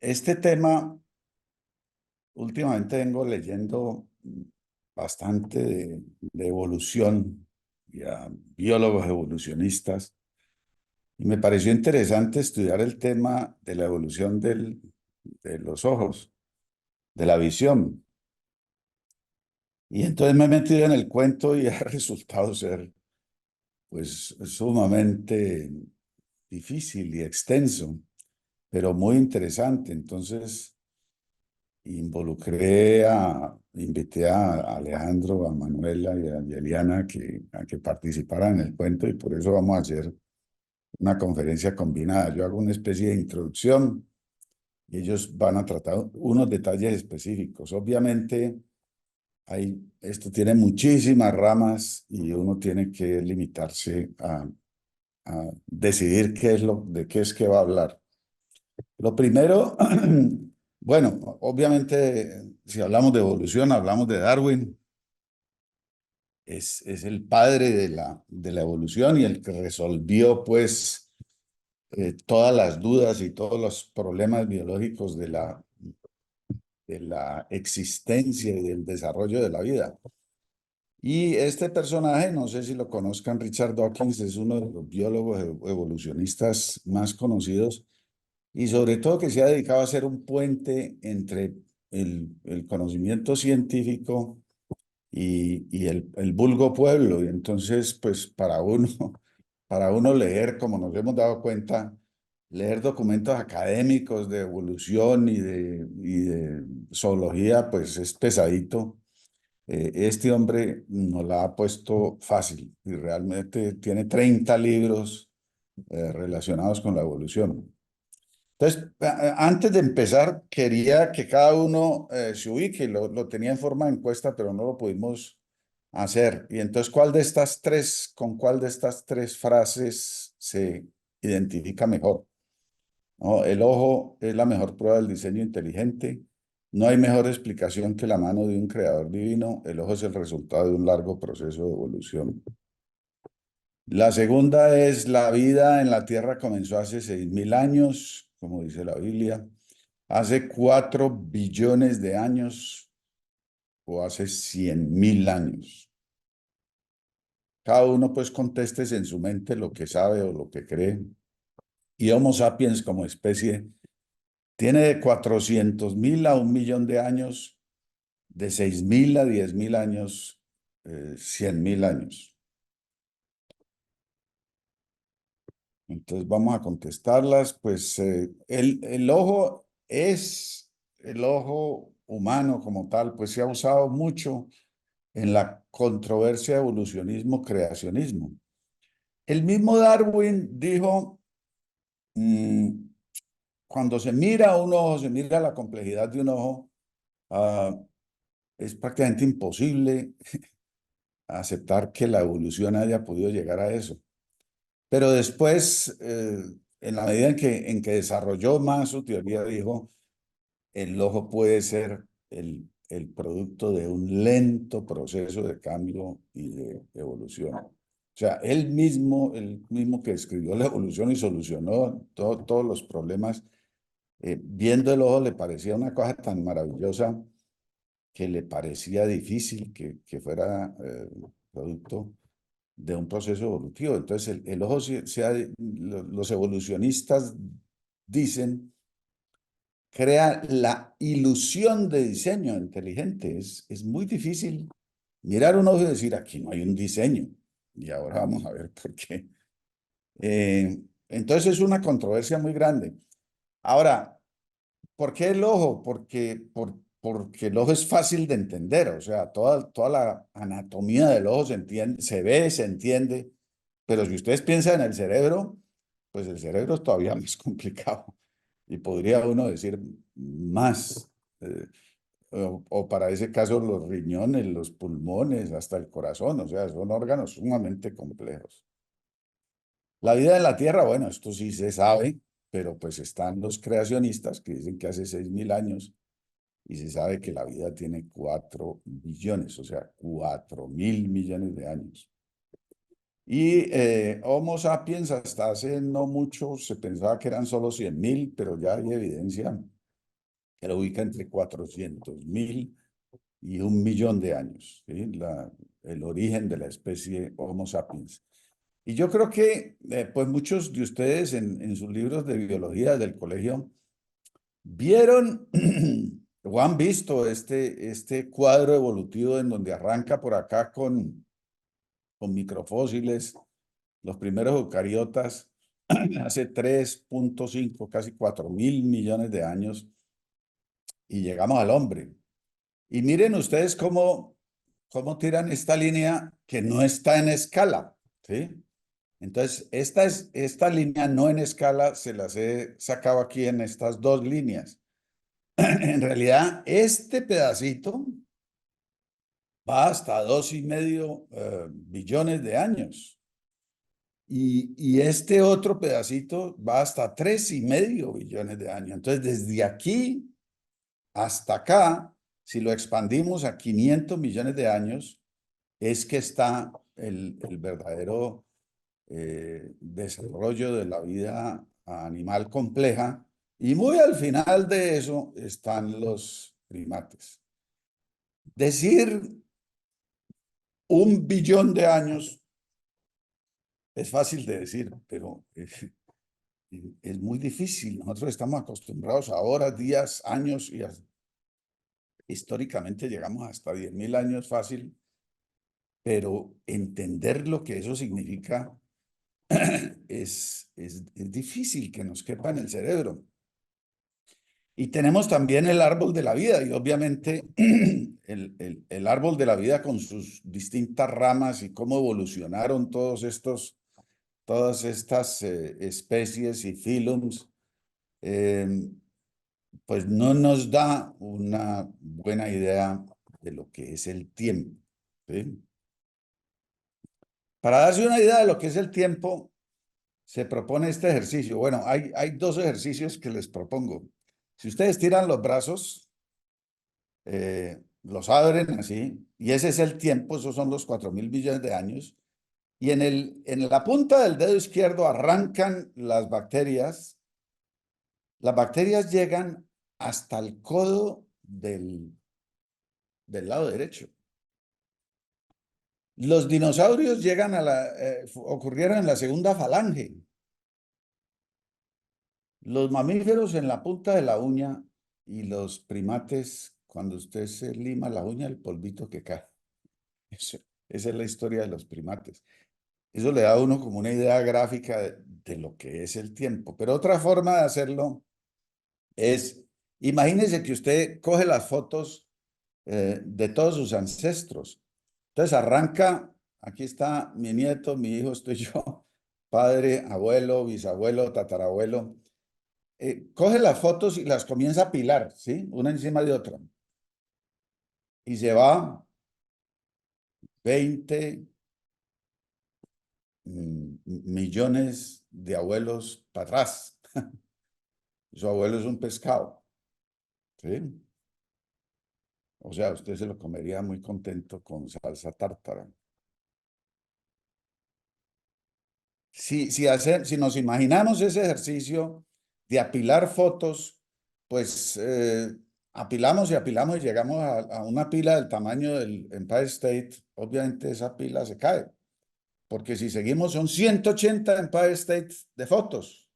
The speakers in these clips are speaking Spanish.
Este tema, últimamente vengo leyendo bastante de evolución y a biólogos evolucionistas, y me pareció interesante estudiar el tema de la evolución de los ojos, de la visión. Y entonces me he metido en el cuento y ha resultado ser, pues, sumamente difícil y extenso, pero muy interesante. Entonces invité a Alejandro, a Manuela y a Eliana a que participaran en el cuento, y por eso vamos a hacer una conferencia combinada. Yo hago una especie de introducción y ellos van a tratar unos detalles específicos. Obviamente, esto tiene muchísimas ramas y uno tiene que limitarse a decidir de qué es que va a hablar. Lo primero, bueno, obviamente, si hablamos de evolución, hablamos de Darwin. Es el padre de la evolución y el que resolvió, pues, todas las dudas y todos los problemas biológicos de la existencia y del desarrollo de la vida. Y este personaje, no sé si lo conozcan, Richard Dawkins, es uno de los biólogos evolucionistas más conocidos, y sobre todo que se ha dedicado a hacer un puente entre el conocimiento científico y el vulgo pueblo. Y entonces, pues para uno leer, como nos hemos dado cuenta, leer documentos académicos de evolución y de zoología, pues es pesadito. Este hombre nos la ha puesto fácil y realmente tiene 30 libros relacionados con la evolución. Entonces, antes de empezar, quería que cada uno se ubique. Lo tenía en forma de encuesta, pero no lo pudimos hacer. Y entonces, ¿con cuál de estas tres frases se identifica mejor? ¿No? El ojo es la mejor prueba del diseño inteligente. No hay mejor explicación que la mano de un creador divino. El ojo es el resultado de un largo proceso de evolución. La segunda es: la vida en la Tierra comenzó hace 6.000 años, como dice la Biblia, hace 4 billones de años o hace 100.000 años. Cada uno pues conteste en su mente lo que sabe o lo que cree. Y Homo sapiens como especie tiene de 400.000 a 1.000.000 de años, de 6.000 a 10.000 años, 100.000 años. Entonces vamos a contestarlas. Pues el ojo humano como tal, pues se ha usado mucho en la controversia evolucionismo-creacionismo. El mismo Darwin dijo, mm, cuando se mira un ojo, se mira la complejidad de un ojo, ah, es prácticamente imposible aceptar que la evolución haya podido llegar a eso. Pero después, en la medida en que desarrolló más su teoría, dijo, el ojo puede ser el producto de un lento proceso de cambio y de evolución. O sea, el mismo que escribió la evolución y solucionó todos los problemas, viendo el ojo le parecía una cosa tan maravillosa que le parecía difícil que fuera producto de un proceso evolutivo. Entonces, el ojo, los evolucionistas dicen, crea la ilusión de diseño inteligente. Es muy difícil mirar un ojo y decir, aquí no hay un diseño. Y ahora vamos a ver por qué. Entonces, es una controversia muy grande. Ahora, ¿por qué el ojo? Porque el ojo es fácil de entender, o sea, toda la anatomía del ojo se entiende, se ve, se entiende, pero si ustedes piensan en el cerebro, pues el cerebro es todavía más complicado y podría uno decir más, o para ese caso los riñones, los pulmones, hasta el corazón, o sea, son órganos sumamente complejos. La vida en la Tierra, bueno, esto sí se sabe, pero pues están los creacionistas que dicen que hace 6.000 años, y se sabe que la vida tiene 4 billones, o sea, 4.000 millones de años. Y Homo sapiens hasta hace no mucho se pensaba que eran solo 100.000, pero ya hay evidencia que lo ubica entre 400.000 y 1 millón de años, ¿sí? El origen de la especie Homo sapiens. Y yo creo que, pues muchos de ustedes en sus libros de biología del colegio vieron o han visto este cuadro evolutivo en donde arranca por acá con microfósiles, los primeros eucariotas, hace 3,5, casi 4.000 millones de años, y llegamos al hombre. Y miren ustedes cómo tiran esta línea que no está en escala, ¿sí? Entonces, esta línea no en escala se las he sacado aquí en estas dos líneas. En realidad, este pedacito va hasta 2,5 billones de años. Y este otro pedacito va hasta 3,5 billones de años. Entonces, desde aquí hasta acá, si lo expandimos a 500 millones de años, es que está el verdadero desarrollo de la vida animal compleja. Y muy al final de eso están los primates. Decir 1 billón de años es fácil de decir, pero es muy difícil. Nosotros estamos acostumbrados a horas, días, años y históricamente llegamos hasta 10.000 años fácil, pero entender lo que eso significa es difícil que nos quepa en el cerebro. Y tenemos también el árbol de la vida, y obviamente el árbol de la vida con sus distintas ramas y cómo evolucionaron todas estas especies y phylums, pues no nos da una buena idea de lo que es el tiempo, ¿sí? Para darse una idea de lo que es el tiempo, se propone este ejercicio. Bueno, hay dos ejercicios que les propongo. Si ustedes tiran los brazos, los abren así, y ese es el tiempo, esos son los 4.000 millones de años, y en la punta del dedo izquierdo arrancan las bacterias llegan hasta el codo del lado derecho. Los dinosaurios llegan ocurrieron en la segunda falange. Los mamíferos en la punta de la uña y los primates, cuando usted se lima la uña, el polvito que cae. Esa es la historia de los primates. Eso le da a uno como una idea gráfica de lo que es el tiempo. Pero otra forma de hacerlo es, imagínese que usted coge las fotos de todos sus ancestros. Entonces arranca, aquí está mi nieto, mi hijo, estoy yo, padre, abuelo, bisabuelo, tatarabuelo. Coge las fotos y las comienza a apilar, ¿sí? Una encima de otra. Y se va 20 millones de abuelos para atrás. Su abuelo es un pescado, ¿sí? O sea, usted se lo comería muy contento con salsa tártara. Si nos imaginamos ese ejercicio de apilar fotos, pues apilamos y apilamos y llegamos a una pila del tamaño del Empire State. Obviamente esa pila se cae, porque si seguimos son 180 Empire State de fotos.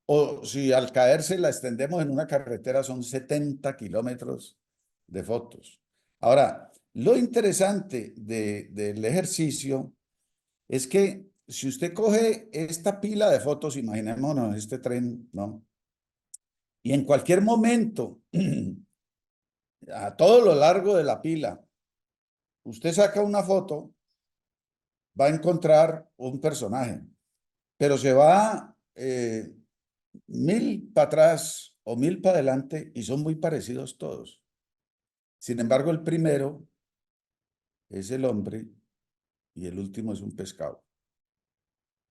O si al caerse la extendemos en una carretera son 70 kilómetros de fotos. Ahora, lo interesante del ejercicio es que si usted coge esta pila de fotos, imaginémonos este tren, ¿no? Y en cualquier momento, a todo lo largo de la pila, usted saca una foto, va a encontrar un personaje, pero se va 1.000 para atrás o 1.000 para adelante y son muy parecidos todos. Sin embargo, el primero es el hombre y el último es un pescado.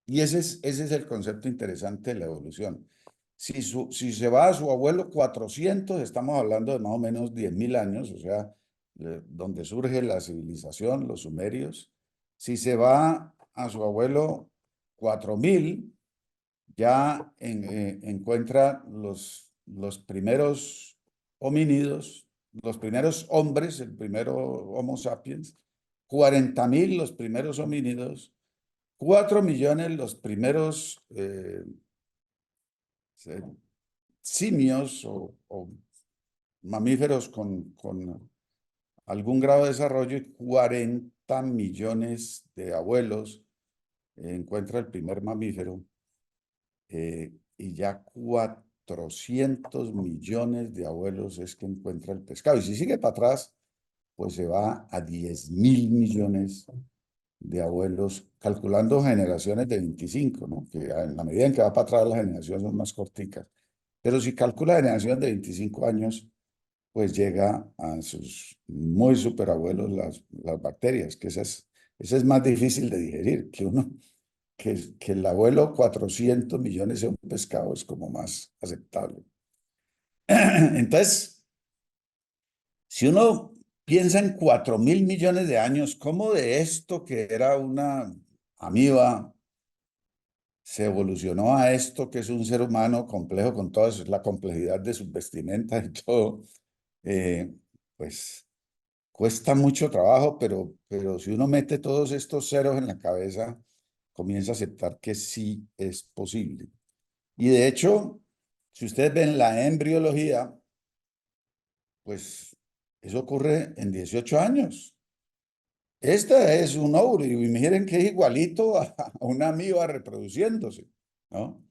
Y ese es el concepto interesante de la evolución. Si se va a su abuelo 400, estamos hablando de más o menos 10.000 años, o sea, donde surge la civilización, los sumerios. Si se va a su abuelo 4.000, ya encuentra los primeros homínidos, los primeros hombres, el primero Homo sapiens, 40.000 los primeros homínidos, 4 millones los primeros simios o mamíferos con algún grado de desarrollo y 40 millones de abuelos encuentra el primer mamífero y ya 400 millones de abuelos es que encuentra el pescado. Y si sigue para atrás, pues se va a 10.000 millones de abuelos, calculando generaciones de 25, ¿no? Que en la medida en que va para atrás las generaciones son más corticas. Pero si calcula generaciones de 25 años, pues llega a sus muy superabuelos las bacterias, que esa es más difícil de digerir, que el abuelo 400 millones sea un pescado es como más aceptable. Entonces, si uno piensa en 4.000 millones de años, ¿cómo de esto que era una amiba se evolucionó a esto que es un ser humano complejo con toda la complejidad de sus vestimentas y todo? Pues cuesta mucho trabajo, pero si uno mete todos estos ceros en la cabeza, comienza a aceptar que sí es posible. Y de hecho, si ustedes ven la embriología, pues eso ocurre en 18 años. Este es un óvulo y miren que es igualito a una amiba reproduciéndose, ¿no?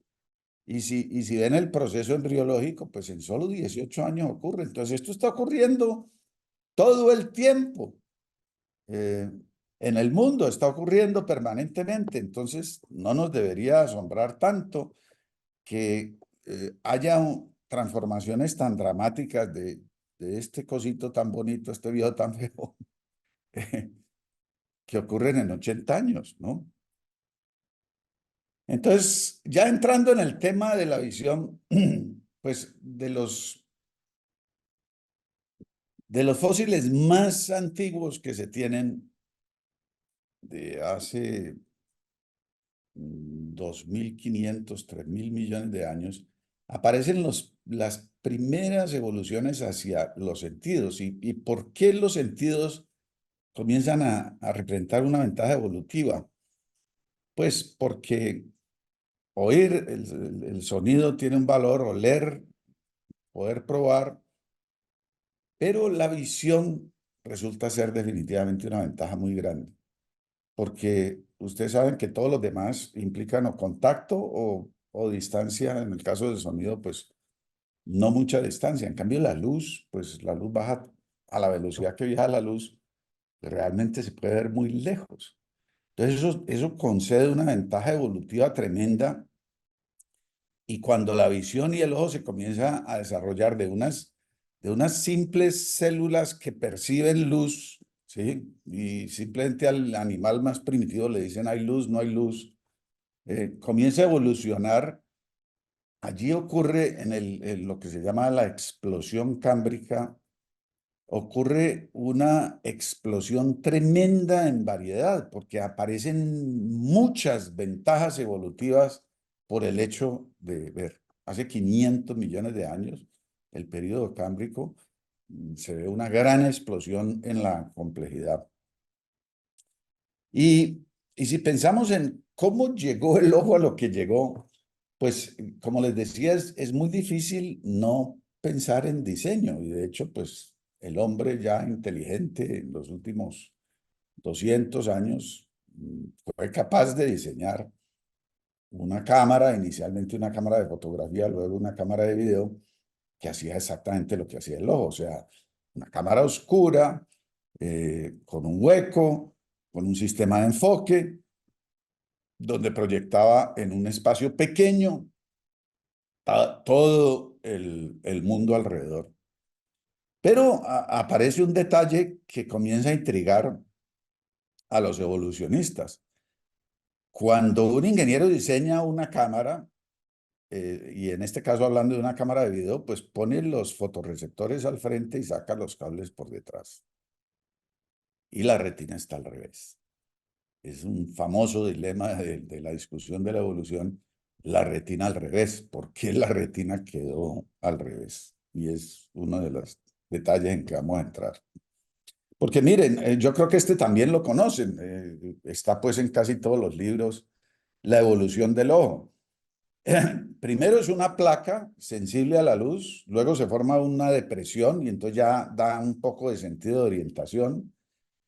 Y si ven el proceso embriológico, pues en solo 18 años ocurre. Entonces esto está ocurriendo todo el tiempo. En el mundo está ocurriendo permanentemente. Entonces no nos debería asombrar tanto que haya transformaciones tan dramáticas de este cosito tan bonito, este viejo tan feo, que ocurren en 80 años, ¿no? Entonces, ya entrando en el tema de la visión, pues de los fósiles más antiguos que se tienen de hace 2.500, 3.000 millones de años, aparecen las primeras evoluciones hacia los sentidos. ¿Y por qué los sentidos comienzan a representar una ventaja evolutiva? Pues porque oír el sonido tiene un valor, oler, poder probar, pero la visión resulta ser definitivamente una ventaja muy grande, porque ustedes saben que todos los demás implican o contacto o distancia. En el caso del sonido, pues no mucha distancia. En cambio, la luz, pues la luz baja a la velocidad que viaja la luz, realmente se puede ver muy lejos. Entonces, eso concede una ventaja evolutiva tremenda. Y cuando la visión y el ojo se comienzan a desarrollar de unas simples células que perciben luz, ¿sí? Y simplemente al animal más primitivo le dicen hay luz, no hay luz, comienza a evolucionar. Allí ocurre en lo que se llama la explosión cámbrica, ocurre una explosión tremenda en variedad, porque aparecen muchas ventajas evolutivas por el hecho de ver. Hace 500 millones de años, el período cámbrico, se ve una gran explosión en la complejidad. Y si pensamos en cómo llegó el ojo a lo que llegó, pues como les decía, es muy difícil no pensar en diseño. Y de hecho, pues el hombre ya inteligente en los últimos 200 años fue capaz de diseñar una cámara, inicialmente una cámara de fotografía, luego una cámara de video, que hacía exactamente lo que hacía el ojo. O sea, una cámara oscura, con un hueco, con un sistema de enfoque, donde proyectaba en un espacio pequeño todo el mundo alrededor. Pero aparece un detalle que comienza a intrigar a los evolucionistas. Cuando un ingeniero diseña una cámara, y en este caso hablando de una cámara de video, pues pone los fotorreceptores al frente y saca los cables por detrás. Y la retina está al revés. Es un famoso dilema de la discusión de la evolución, la retina al revés. ¿Por qué la retina quedó al revés? y es uno de los detalles en que vamos a entrar. Porque miren, yo creo que este también lo conocen, está pues en casi todos los libros, la evolución del ojo. Primero es una placa sensible a la luz, luego se forma una depresión y entonces ya da un poco de sentido de orientación.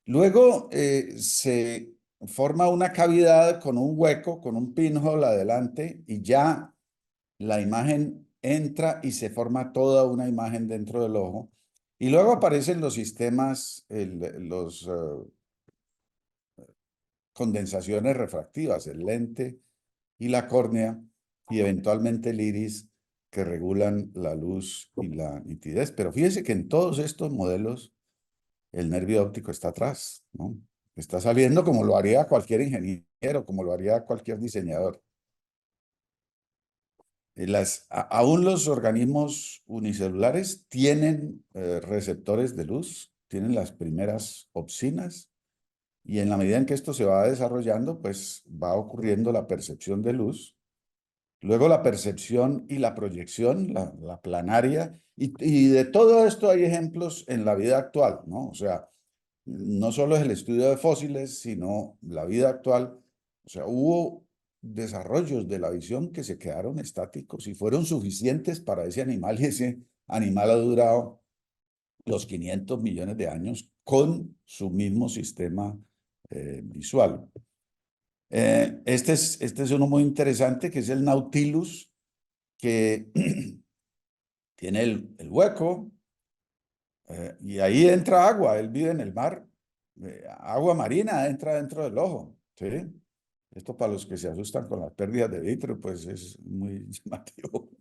Luego se forma una cavidad con un hueco, con un pinhole adelante y ya la imagen entra y se forma toda una imagen dentro del ojo. Y luego aparecen los sistemas, los condensaciones refractivas, el lente y la córnea y eventualmente el iris que regulan la luz y la nitidez. Pero fíjese que en todos estos modelos el nervio óptico está atrás, ¿no? Está saliendo como lo haría cualquier ingeniero, como lo haría cualquier diseñador. Aún los organismos unicelulares tienen receptores de luz, tienen las primeras opsinas, y en la medida en que esto se va desarrollando, pues va ocurriendo la percepción de luz, luego la percepción y la proyección, la planaria, y de todo esto hay ejemplos en la vida actual, ¿no? O sea, no solo es el estudio de fósiles, sino la vida actual. O sea, hubo desarrollos de la visión que se quedaron estáticos y fueron suficientes para ese animal, y ese animal ha durado los 500 millones de años con su mismo sistema visual. Este es uno muy interesante, que es el Nautilus, que tiene el hueco, y ahí entra agua, él vive en el mar, agua marina entra dentro del ojo, ¿sí? Esto para los que se asustan con las pérdidas de vitro, pues es muy llamativo.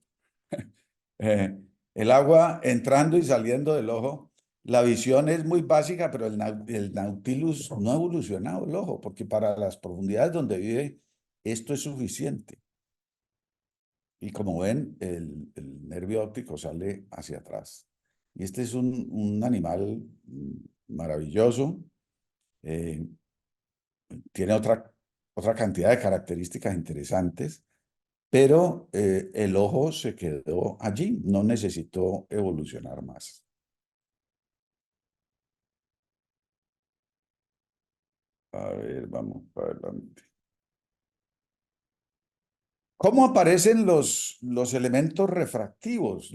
El agua entrando y saliendo del ojo, la visión es muy básica, pero el Nautilus no ha evolucionado el ojo, porque para las profundidades donde vive, esto es suficiente. Y como ven, el nervio óptico sale hacia atrás. Y este es un animal maravilloso. eh, Tiene otra cantidad de características interesantes, pero el ojo se quedó allí, no necesitó evolucionar más. A ver, vamos para adelante. ¿Cómo aparecen los elementos refractivos,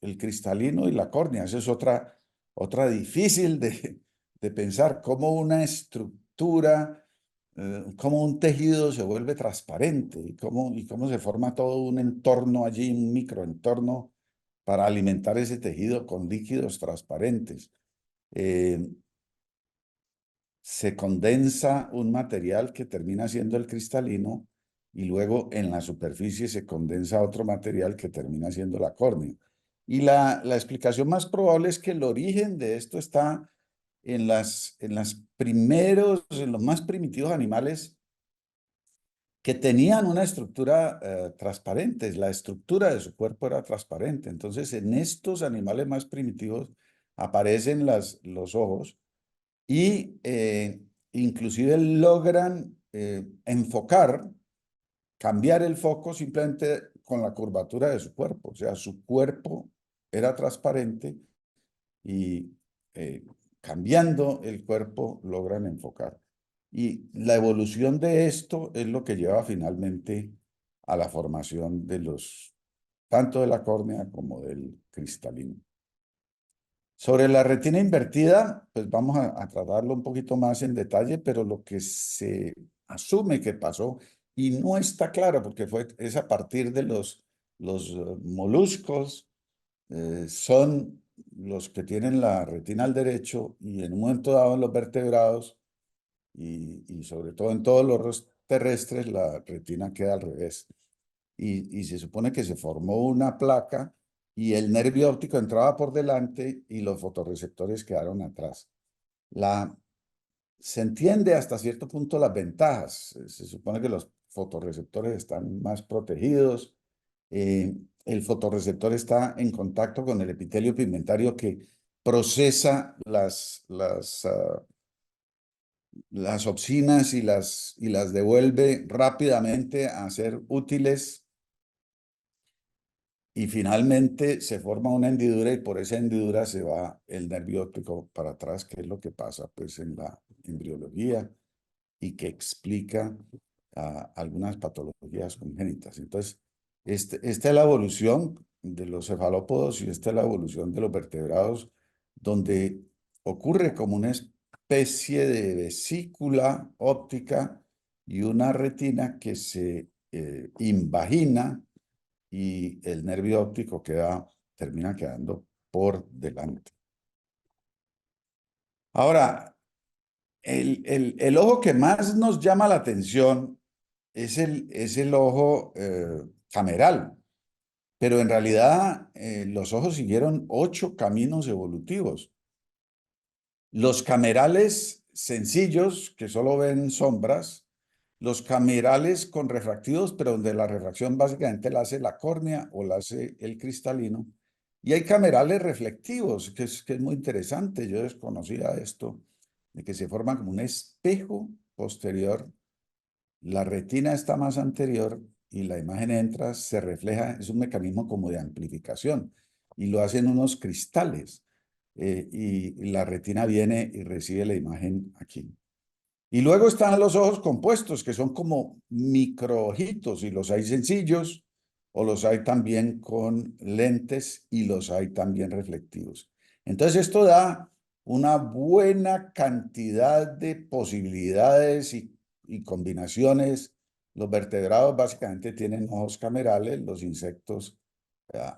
el cristalino y la córnea? Esa es otra difícil de pensar, cómo una estructura, cómo un tejido se vuelve transparente y cómo se forma todo un entorno allí, un microentorno para alimentar ese tejido con líquidos transparentes. Eh, Se condensa un material que termina siendo el cristalino y luego en la superficie se condensa otro material que termina siendo la córnea. Y la explicación más probable es que el origen de esto está en los más primitivos animales que tenían una estructura transparente. La estructura de su cuerpo era transparente. Entonces, en estos animales más primitivos aparecen los ojos y inclusive logran enfocar, cambiar el foco simplemente con la curvatura de su cuerpo. O sea, su cuerpo era transparente y eh, cambiando el cuerpo logran enfocar. Y la evolución de esto es lo que lleva finalmente a la formación tanto de la córnea como del cristalino. Sobre la retina invertida, pues vamos a tratarlo un poquito más en detalle, pero lo que se asume que pasó, y no está claro porque es a partir de los moluscos, son los que tienen la retina al derecho y en un momento dado en los vertebrados y sobre todo en todos los terrestres, la retina queda al revés y se supone que se formó una placa y el nervio óptico entraba por delante y los fotorreceptores quedaron atrás. Se entiende hasta cierto punto las ventajas. Se supone que los fotorreceptores están más protegidos. El fotorreceptor está en contacto con el epitelio pigmentario que procesa las opsinas y las devuelve rápidamente a ser útiles y finalmente se forma una hendidura y por esa hendidura se va el nervio óptico para atrás, que es lo que pasa pues en la embriología y que explica algunas patologías congénitas. Entonces, esta es la evolución de los cefalópodos y esta es la evolución de los vertebrados, donde ocurre como una especie de vesícula óptica y una retina que se invagina y el nervio óptico termina quedando por delante. Ahora, el ojo que más nos llama la atención es el ojo cameral, pero en realidad los ojos siguieron 8 caminos evolutivos. Los camerales sencillos, que solo ven sombras, los camerales con refractivos, pero donde la refracción básicamente la hace la córnea o la hace el cristalino, y hay camerales reflectivos, que es muy interesante. Yo desconocía esto, de que se forman como un espejo posterior, la retina está más anterior y la imagen entra, se refleja, es un mecanismo como de amplificación y lo hacen unos cristales y la retina viene y recibe la imagen aquí. Y luego están los ojos compuestos, que son como microojitos y los hay sencillos o los hay también con lentes y los hay también reflectivos. Entonces esto da una buena cantidad de posibilidades y combinaciones. Los vertebrados básicamente tienen ojos camerales, los insectos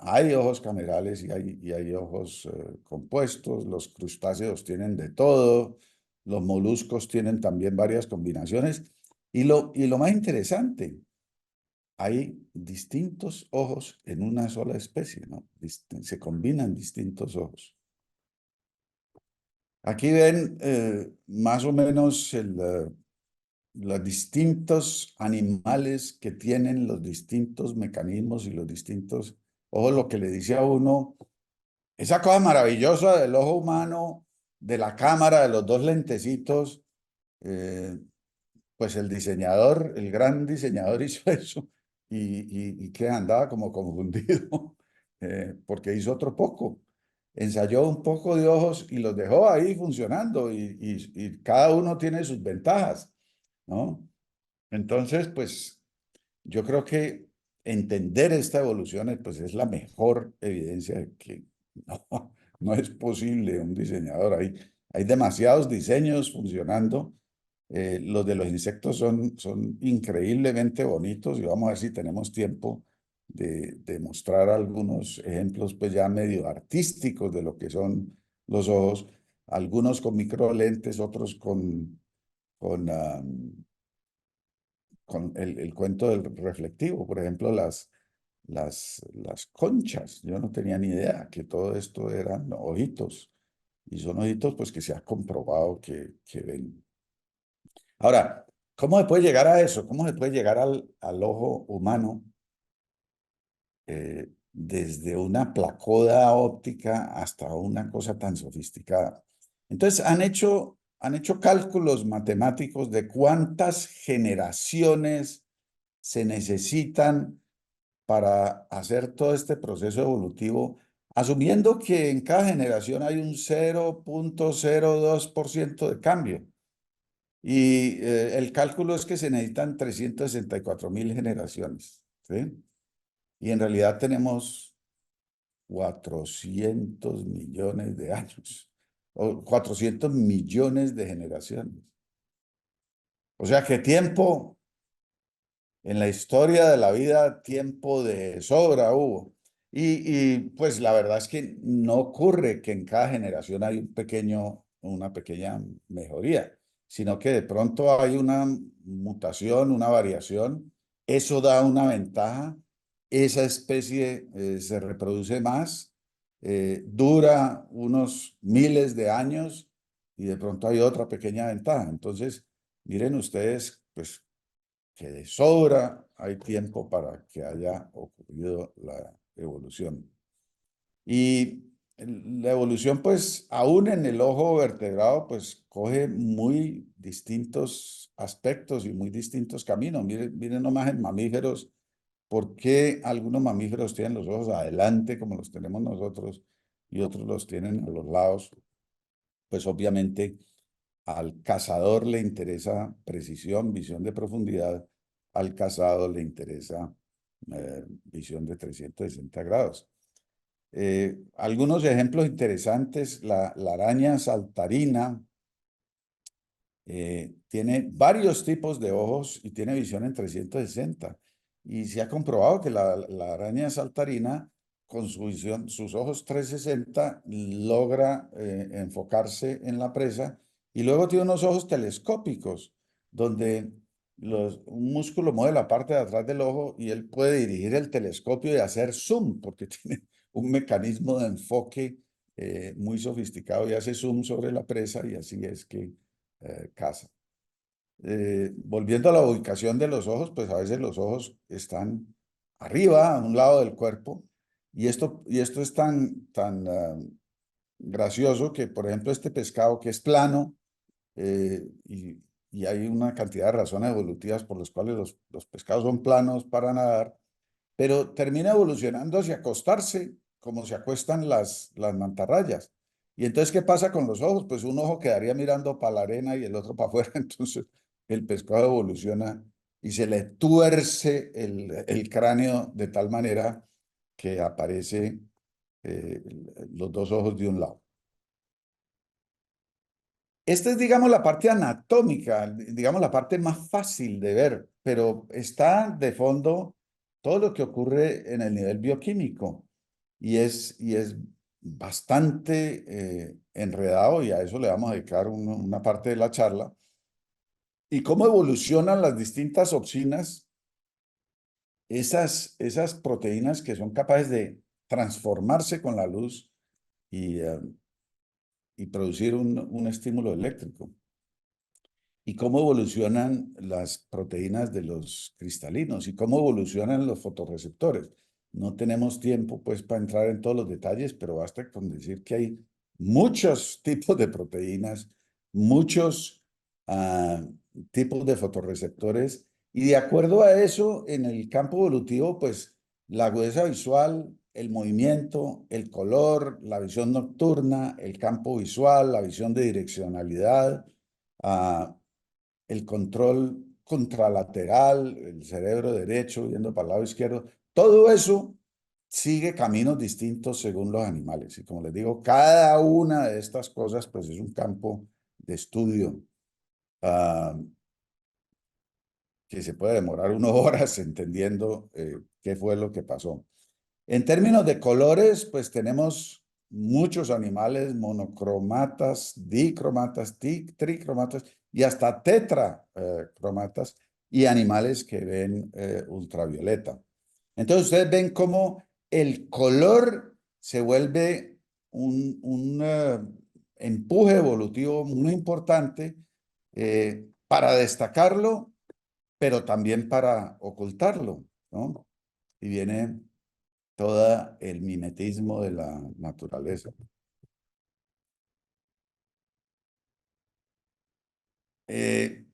hay ojos camerales y hay ojos compuestos, los crustáceos tienen de todo, los moluscos tienen también varias combinaciones. Y lo más interesante, hay distintos ojos en una sola especie, ¿no? Se combinan distintos ojos. Aquí ven más o menos los distintos animales que tienen los distintos mecanismos y los distintos ojos, lo que le dice a uno, esa cosa maravillosa del ojo humano, de la cámara, de los dos lentecitos, eh, pues el diseñador, el gran diseñador hizo eso y que andaba como confundido porque hizo otro poco. Ensayó un poco de ojos y los dejó ahí funcionando y cada uno tiene sus ventajas, ¿no? Entonces, pues yo creo que entender esta evolución pues, es la mejor evidencia de que no, no es posible un diseñador. Hay demasiados diseños funcionando. Los de los insectos son increíblemente bonitos y vamos a ver si tenemos tiempo de mostrar algunos ejemplos pues ya medio artísticos de lo que son los ojos, algunos con microlentes, otros con el cuento del reflectivo, por ejemplo, las conchas. Yo no tenía ni idea que todo esto eran ojitos y son ojitos pues que se ha comprobado que ven. Ahora, ¿cómo se puede llegar a eso? ¿Cómo se puede llegar al ojo humano desde una placoda óptica hasta una cosa tan sofisticada? Entonces, han hecho cálculos matemáticos de cuántas generaciones se necesitan para hacer todo este proceso evolutivo, asumiendo que en cada generación hay un 0,02% de cambio. Y el cálculo es que se necesitan 364.000 generaciones, ¿sí? Y en realidad tenemos 400 millones de años, o 400 millones de generaciones. O sea que tiempo en la historia de la vida, tiempo de sobra hubo. Pues la verdad es que no ocurre que en cada generación hay una pequeña mejoría, sino que de pronto hay una mutación, una variación, eso da una ventaja, esa especie se reproduce más, dura unos miles de años y de pronto hay otra pequeña ventaja. Entonces, miren ustedes, pues que de sobra hay tiempo para que haya ocurrido la evolución. Y la evolución, pues, aún en el ojo vertebrado, pues, coge muy distintos aspectos y muy distintos caminos. Miren nomás en mamíferos, ¿Por qué algunos mamíferos tienen los ojos adelante como los tenemos nosotros y otros los tienen a los lados? Pues obviamente al cazador le interesa precisión, visión de profundidad, al cazado le interesa visión de 360 grados. Algunos ejemplos interesantes, la araña saltarina tiene varios tipos de ojos y tiene visión en 360. Y se ha comprobado que la araña saltarina, con su visión, sus ojos 360, logra enfocarse en la presa. Y luego tiene unos ojos telescópicos, donde un músculo mueve la parte de atrás del ojo y él puede dirigir el telescopio y hacer zoom, porque tiene un mecanismo de enfoque muy sofisticado y hace zoom sobre la presa y así es que casa. Volviendo a la ubicación de los ojos, pues a veces los ojos están arriba, a un lado del cuerpo, y esto es tan gracioso que, por ejemplo, este pescado que es plano, eh, y, y hay una cantidad de razones evolutivas por las cuales los pescados son planos para nadar, pero termina evolucionando hacia acostarse, como se acuestan las mantarrayas. Y entonces, ¿qué pasa con los ojos? Pues un ojo quedaría mirando para la arena y el otro para afuera, entonces el pescado evoluciona y se le tuerce el cráneo de tal manera que aparece eh, los dos ojos de un lado. Esta es, digamos, la parte anatómica, digamos, la parte más fácil de ver, pero está de fondo todo lo que ocurre en el nivel bioquímico y es bastante enredado y a eso le vamos a dedicar una parte de la charla. Y cómo evolucionan las distintas opsinas, esas proteínas que son capaces de transformarse con la luz y producir un estímulo eléctrico. Y cómo evolucionan las proteínas de los cristalinos y cómo evolucionan los fotorreceptores. No tenemos tiempo pues para entrar en todos los detalles, pero basta con decir que hay muchos tipos de proteínas, muchos tipos de fotorreceptores y de acuerdo a eso, en el campo evolutivo, pues la agudeza visual, el movimiento, el color, la visión nocturna, el campo visual, la visión de direccionalidad, uh, el control contralateral, el cerebro derecho yendo para el lado izquierdo, todo eso sigue caminos distintos según los animales. Y como les digo, cada una de estas cosas pues es un campo de estudio que se puede demorar unas horas entendiendo qué fue lo que pasó. En términos de colores, pues tenemos muchos animales, monocromatas, dicromatas, tricromatas y hasta tetracromatas y animales que ven ultravioleta. Entonces ustedes ven cómo el color se vuelve un empuje evolutivo muy importante para destacarlo, pero también para ocultarlo, ¿no? Y viene todo el mimetismo de la naturaleza. Eh,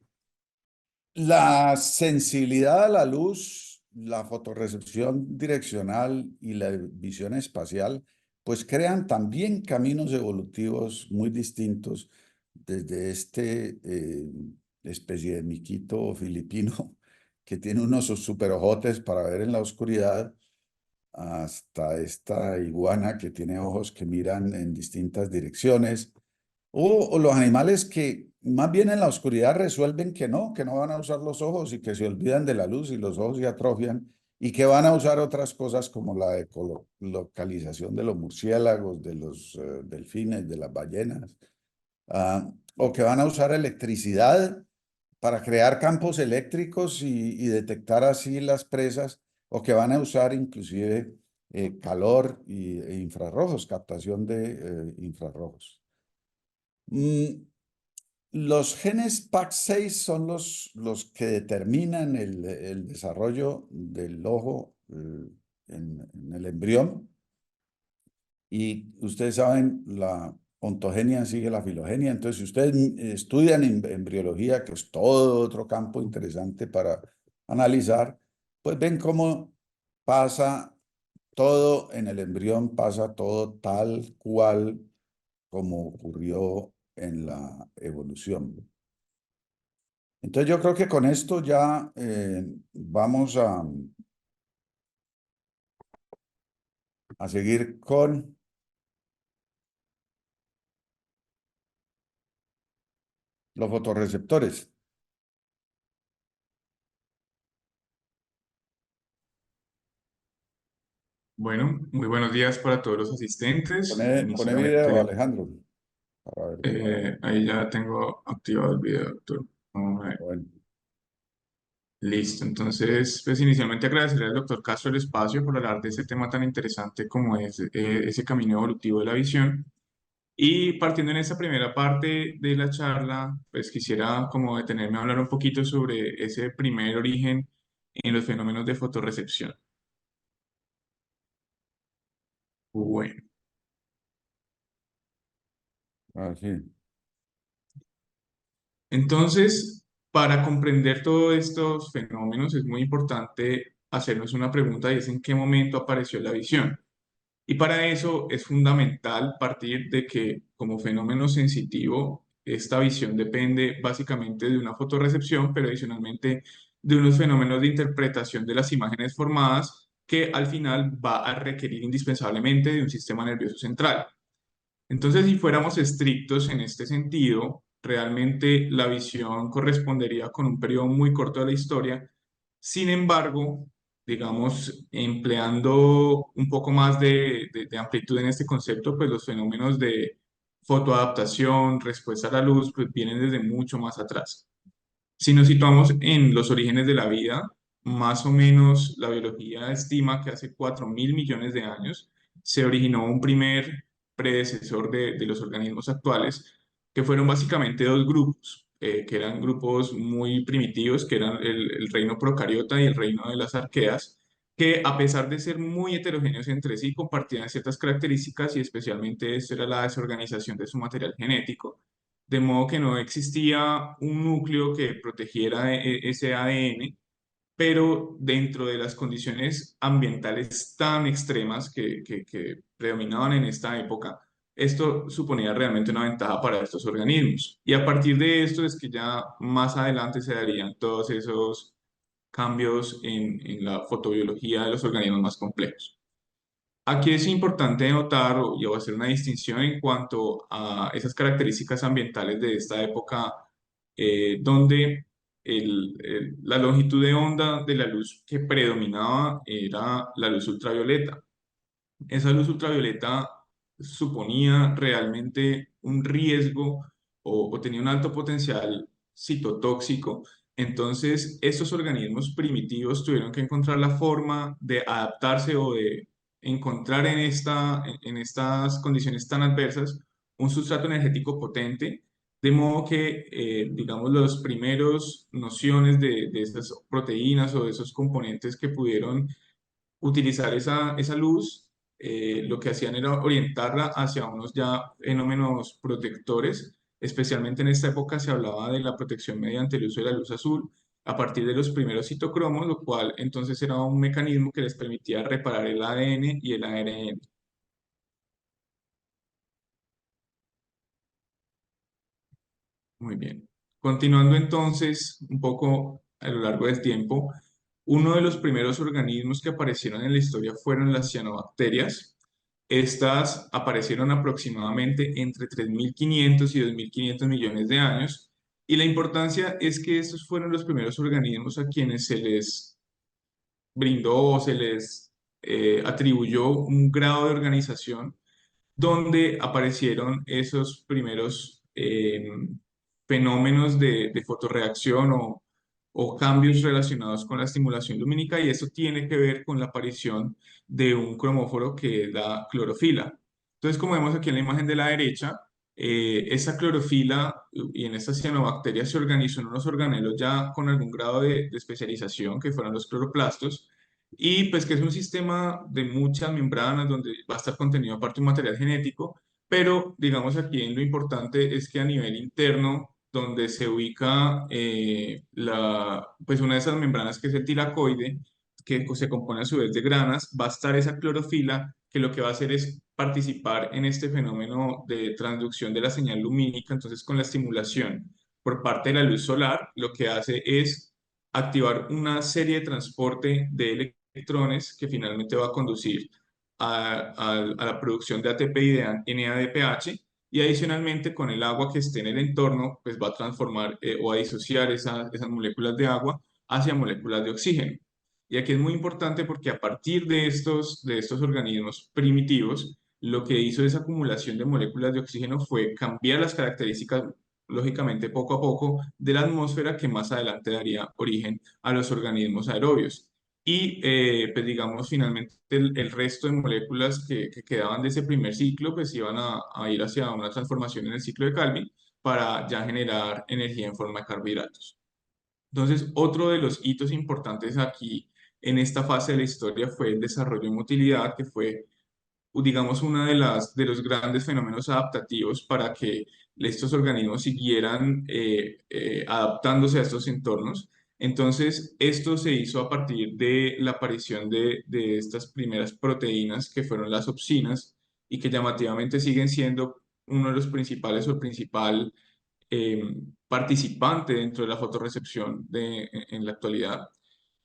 la sensibilidad a la luz, la fotorrecepción direccional y la visión espacial, pues crean también caminos evolutivos muy distintos desde especie de miquito filipino que tiene unos superojotes para ver en la oscuridad, hasta esta iguana que tiene ojos que miran en distintas direcciones, o los animales que más bien en la oscuridad resuelven que no van a usar los ojos y que se olvidan de la luz y los ojos se atrofian y que van a usar otras cosas como la localización de los murciélagos, de los delfines, de las ballenas, o que van a usar electricidad para crear campos eléctricos y detectar así las presas, o que van a usar inclusive calor e infrarrojos, captación de infrarrojos. Los genes PAC6 son los que determinan el desarrollo del ojo en el embrión. Y ustedes saben, la ontogenia sigue la filogenia. Entonces, si ustedes estudian embriología, que es todo otro campo interesante para analizar, pues ven cómo pasa todo en el embrión, pasa todo tal cual como ocurrió en la evolución. Entonces yo creo que con esto ya vamos a seguir con los fotorreceptores. Bueno, muy buenos días para todos los asistentes. Pone video, Inicialmente, Alejandro, para ver qué pasa. ahí ya tengo activado el video, doctor. Vamos a ver. Bueno, Listo. Entonces, pues inicialmente agradecerle al doctor Castro el espacio por hablar de ese tema tan interesante como es ese camino evolutivo de la visión. Y partiendo en esta primera parte de la charla, pues quisiera como detenerme a hablar un poquito sobre ese primer origen en los fenómenos de fotorrecepción. Bueno. así. Entonces, para comprender todos estos fenómenos es muy importante hacernos una pregunta y es en qué momento apareció la visión. Y para eso es fundamental partir de que como fenómeno sensitivo, esta visión depende básicamente de una fotorrecepción, pero adicionalmente de unos fenómenos de interpretación de las imágenes formadas que al final va a requerir indispensablemente de un sistema nervioso central. Entonces, si fuéramos estrictos en este sentido, realmente la visión correspondería con un periodo muy corto de la historia. Sin embargo, digamos, empleando un poco más de amplitud en este concepto, pues los fenómenos de fotoadaptación, respuesta a la luz, pues vienen desde mucho más atrás. Si nos situamos en los orígenes de la vida, más o menos la biología estima que hace 4.000 millones de años se originó un primer predecesor de los organismos actuales, que fueron básicamente dos grupos, que eran grupos muy primitivos, que eran el reino procariota y el reino de las arqueas, que a pesar de ser muy heterogéneos entre sí, compartían ciertas características y especialmente esta era la desorganización de su material genético, de modo que no existía un núcleo que protegiera ese ADN, pero dentro de las condiciones ambientales tan extremas que predominaban en esta época, esto suponía realmente una ventaja para estos organismos. Y a partir de esto es que ya más adelante se darían todos esos cambios en la fotobiología de los organismos más complejos. Aquí es importante notar o hacer una distinción en cuanto a esas características ambientales de esta época, donde la longitud de onda de la luz que predominaba era la luz ultravioleta. Esa luz ultravioleta suponía realmente un riesgo o tenía un alto potencial citotóxico. Entonces, estos organismos primitivos tuvieron que encontrar la forma de adaptarse o de encontrar en estas condiciones tan adversas un sustrato energético potente, de modo que, digamos, las primeros nociones de esas proteínas o de esos componentes que pudieron utilizar esa luz, lo que hacían era orientarla hacia unos ya fenómenos protectores. Especialmente en esta época se hablaba de la protección mediante el uso de la luz azul a partir de los primeros citocromos, lo cual entonces era un mecanismo que les permitía reparar el ADN y el ARN. Muy bien. Continuando entonces un poco a lo largo del tiempo, uno de los primeros organismos que aparecieron en la historia fueron las cianobacterias. Estas aparecieron aproximadamente entre 3.500 y 2.500 millones de años, y la importancia es que estos fueron los primeros organismos a quienes se les brindó o se les atribuyó un grado de organización donde aparecieron esos primeros fenómenos de fotorreacción o cambios relacionados con la estimulación lumínica, y eso tiene que ver con la aparición de un cromóforo que da clorofila. Entonces, como vemos aquí en la imagen de la derecha, esa clorofila y en estas cianobacterias se organizó en unos organelos ya con algún grado de especialización, que fueron los cloroplastos, y pues que es un sistema de muchas membranas donde va a estar contenido aparte un material genético, pero digamos aquí lo importante es que a nivel interno, donde se ubica pues una de esas membranas que es el tilacoide, que se compone a su vez de granas, va a estar esa clorofila que lo que va a hacer es participar en este fenómeno de transducción de la señal lumínica. Entonces, con la estimulación por parte de la luz solar, lo que hace es activar una serie de transporte de electrones que finalmente va a conducir a la producción de ATP y de NADPH, y adicionalmente con el agua que esté en el entorno, pues va a transformar o a disociar esas moléculas de agua hacia moléculas de oxígeno. Y aquí es muy importante porque a partir de estos organismos primitivos, lo que hizo esa acumulación de moléculas de oxígeno fue cambiar las características, lógicamente poco a poco, de la atmósfera que más adelante daría origen a los organismos aerobios. Y pues digamos, finalmente el resto de moléculas que quedaban de ese primer ciclo, pues iban a ir hacia una transformación en el ciclo de Calvin para ya generar energía en forma de carbohidratos. Entonces, otro de los hitos importantes aquí en esta fase de la historia fue el desarrollo en motilidad, que fue, digamos, una de los grandes fenómenos adaptativos para que estos organismos siguieran adaptándose a estos entornos. Entonces, esto se hizo a partir de la aparición de estas primeras proteínas que fueron las opsinas y que llamativamente siguen siendo uno de los principales o el principal eh, participante dentro de la fotorrecepción en la actualidad.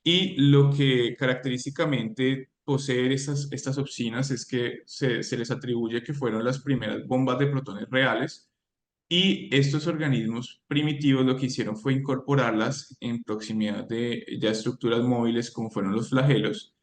Y lo que característicamente poseen estas opsinas es que se les atribuye que fueron las primeras bombas de protones reales, y estos organismos primitivos lo que hicieron fue incorporarlas en proximidad de ya estructuras móviles como fueron los flagelos,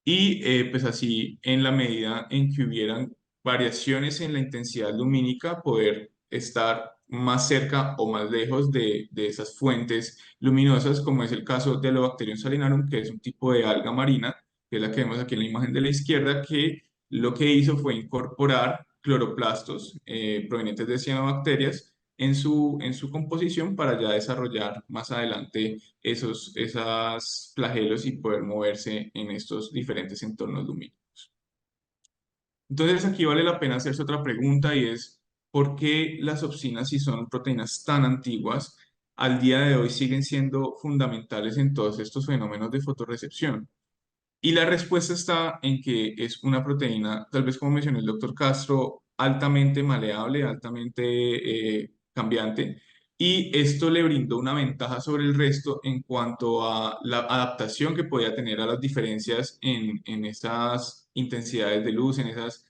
y pues así en la medida en que hubieran variaciones en la intensidad lumínica, poder estar más cerca o más lejos de esas fuentes luminosas, como es el caso de Lobacterium salinarum, que es un tipo de alga marina, que es la que vemos aquí en la imagen de la izquierda, que lo que hizo fue incorporar cloroplastos provenientes de cianobacterias en su composición para ya desarrollar más adelante esas flagelos y poder moverse en estos diferentes entornos lumínicos. Entonces aquí vale la pena hacerse otra pregunta, y es, ¿por qué las opsinas, si son proteínas tan antiguas, al día de hoy siguen siendo fundamentales en todos estos fenómenos de fotorrecepción? Y la respuesta está en que es una proteína, tal vez como mencionó el doctor Castro, altamente maleable, altamente cambiante, y esto le brindó una ventaja sobre el resto en cuanto a la adaptación que podía tener a las diferencias en esas intensidades de luz, en esas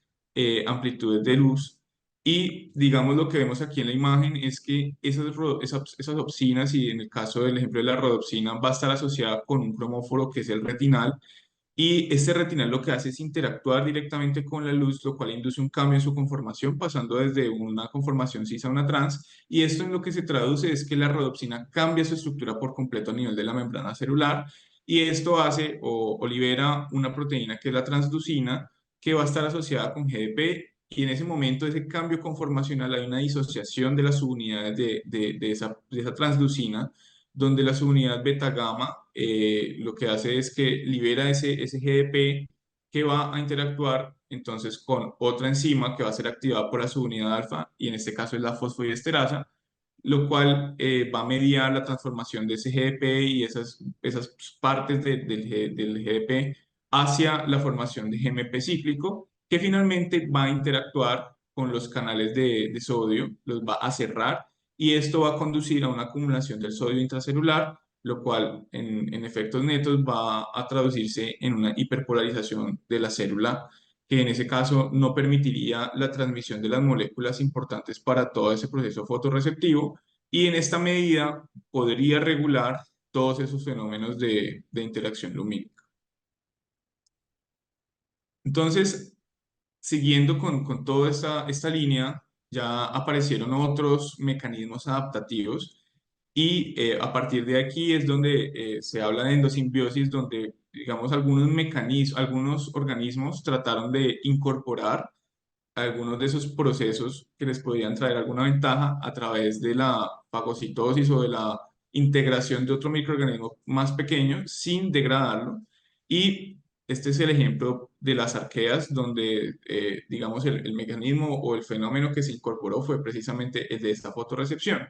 amplitudes de luz. Y digamos, lo que vemos aquí en la imagen es que esas opsinas, y en el caso del ejemplo de la rodopsina, va a estar asociada con un cromóforo que es el retinal, y este retinal lo que hace es interactuar directamente con la luz, lo cual induce un cambio en su conformación, pasando desde una conformación cis a una trans. Y esto en lo que se traduce es que la rodopsina cambia su estructura por completo a nivel de la membrana celular, y esto hace o libera una proteína que es la transducina, que va a estar asociada con GDP. Y en ese momento, ese cambio conformacional, hay una disociación de las subunidades de esa transducina, donde la subunidad beta gamma lo que hace es que libera ese GDP, que va a interactuar entonces con otra enzima que va a ser activada por la subunidad alfa, y en este caso es la fosfodiesterasa, lo cual va a mediar la transformación de ese GDP y esas partes del GDP hacia la formación de GMP cíclico, que finalmente va a interactuar con los canales de sodio, los va a cerrar, y esto va a conducir a una acumulación del sodio intracelular, lo cual en efectos netos va a traducirse en una hiperpolarización de la célula, que en ese caso no permitiría la transmisión de las moléculas importantes para todo ese proceso fotorreceptivo, y en esta medida podría regular todos esos fenómenos de interacción lumínica. Entonces, siguiendo con toda esta línea, ya aparecieron otros mecanismos adaptativos, y a partir de aquí es donde se habla de endosimbiosis, donde, digamos, algunos mecanismos, algunos organismos trataron de incorporar algunos de esos procesos que les podían traer alguna ventaja a través de la fagocitosis o de la integración de otro microorganismo más pequeño sin degradarlo. Y este es el ejemplo de las arqueas, donde, digamos, el mecanismo o el fenómeno que se incorporó fue precisamente el de esta fotorrecepción.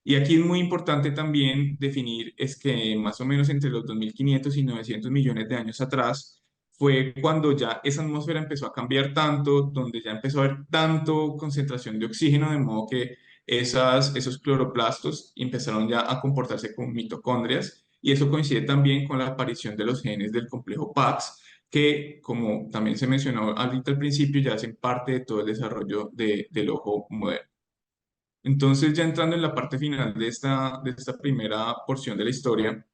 Y aquí es muy importante también definir es que más o menos entre los 2.500 y 900 millones de años atrás fue cuando ya esa atmósfera empezó a cambiar tanto, donde ya empezó a haber tanto concentración de oxígeno, de modo que esos cloroplastos empezaron ya a comportarse como mitocondrias, y eso coincide también con la aparición de los genes del complejo PAX, que como también se mencionó ahorita al principio, ya hacen parte de todo el desarrollo del ojo moderno. Entonces, ya entrando en la parte final de esta primera porción de la historia,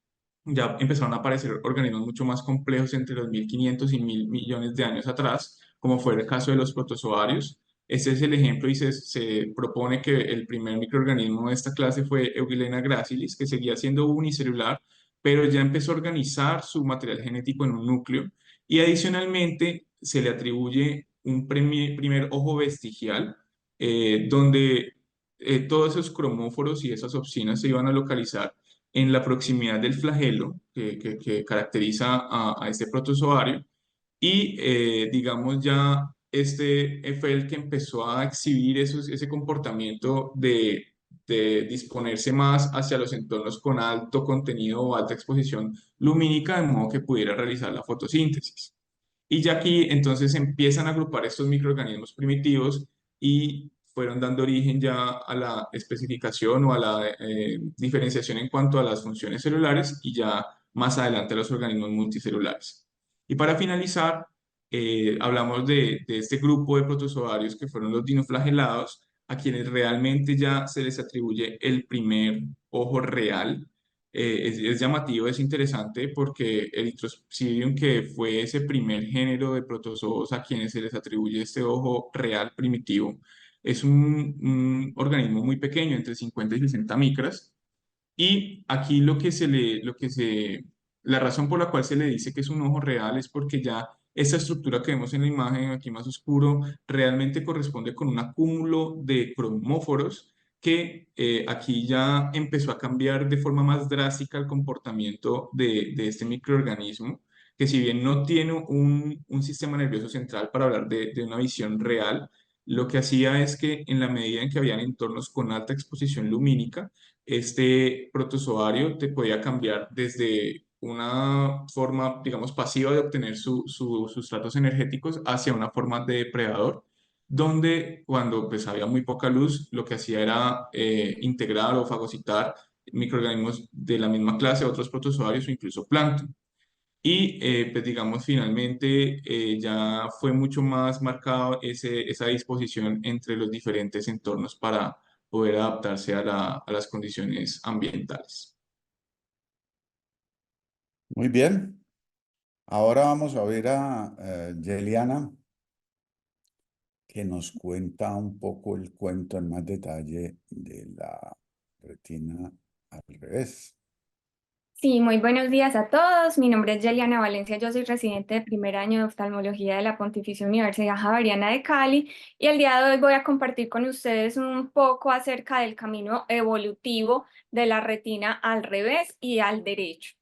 ya empezaron a aparecer organismos mucho más complejos entre los 1.500 y 1.000 millones de años atrás, como fue el caso de los protozoarios. Este es el ejemplo y se propone que el primer microorganismo de esta clase fue Euglena gracilis, que seguía siendo unicelular, pero ya empezó a organizar su material genético en un núcleo, y adicionalmente se le atribuye un primer ojo vestigial, donde todos esos cromóforos y esas opsinas se iban a localizar en la proximidad del flagelo que caracteriza a este protozoario, y digamos ya este fue el que empezó a exhibir ese comportamiento de disponerse más hacia los entornos con alto contenido o alta exposición lumínica, de modo que pudiera realizar la fotosíntesis. Y ya aquí entonces empiezan a agrupar estos microorganismos primitivos y fueron dando origen ya a la especificación o a la diferenciación en cuanto a las funciones celulares, y ya más adelante a los organismos multicelulares. Y para finalizar, hablamos de este grupo de protozoarios que fueron los dinoflagelados, a quienes realmente ya se les atribuye el primer ojo real. Es llamativo, es interesante porque el Introspicidium, que fue ese primer género de protozoos a quienes se les atribuye este ojo real primitivo, es un organismo muy pequeño, entre 50 y 60 micras, y aquí la razón por la cual se le dice que es un ojo real es porque ya esa estructura que vemos en la imagen aquí más oscuro realmente corresponde con un acúmulo de cromóforos que aquí ya empezó a cambiar de forma más drástica el comportamiento de este microorganismo, que si bien no tiene un sistema nervioso central para hablar de una visión real, lo que hacía es que en la medida en que habían entornos con alta exposición lumínica, este protozoario te podía cambiar desde una forma, digamos, pasiva de obtener sus sustratos energéticos hacia una forma de depredador, donde cuando pues había muy poca luz, lo que hacía era integrar o fagocitar microorganismos de la misma clase, otros protozoarios o incluso plancton. Y pues digamos, finalmente ya fue mucho más marcado esa disposición entre los diferentes entornos para poder adaptarse a las condiciones ambientales. Muy bien. Ahora vamos a ver a Yeliana, que nos cuenta un poco el cuento en más detalle de la retina al revés. Sí, muy buenos días a todos. Mi nombre es Yeliana Valencia, yo soy residente de primer año de oftalmología de la Pontificia Universidad Javeriana de Cali, y el día de hoy voy a compartir con ustedes un poco acerca del camino evolutivo de la retina al revés y al derecho.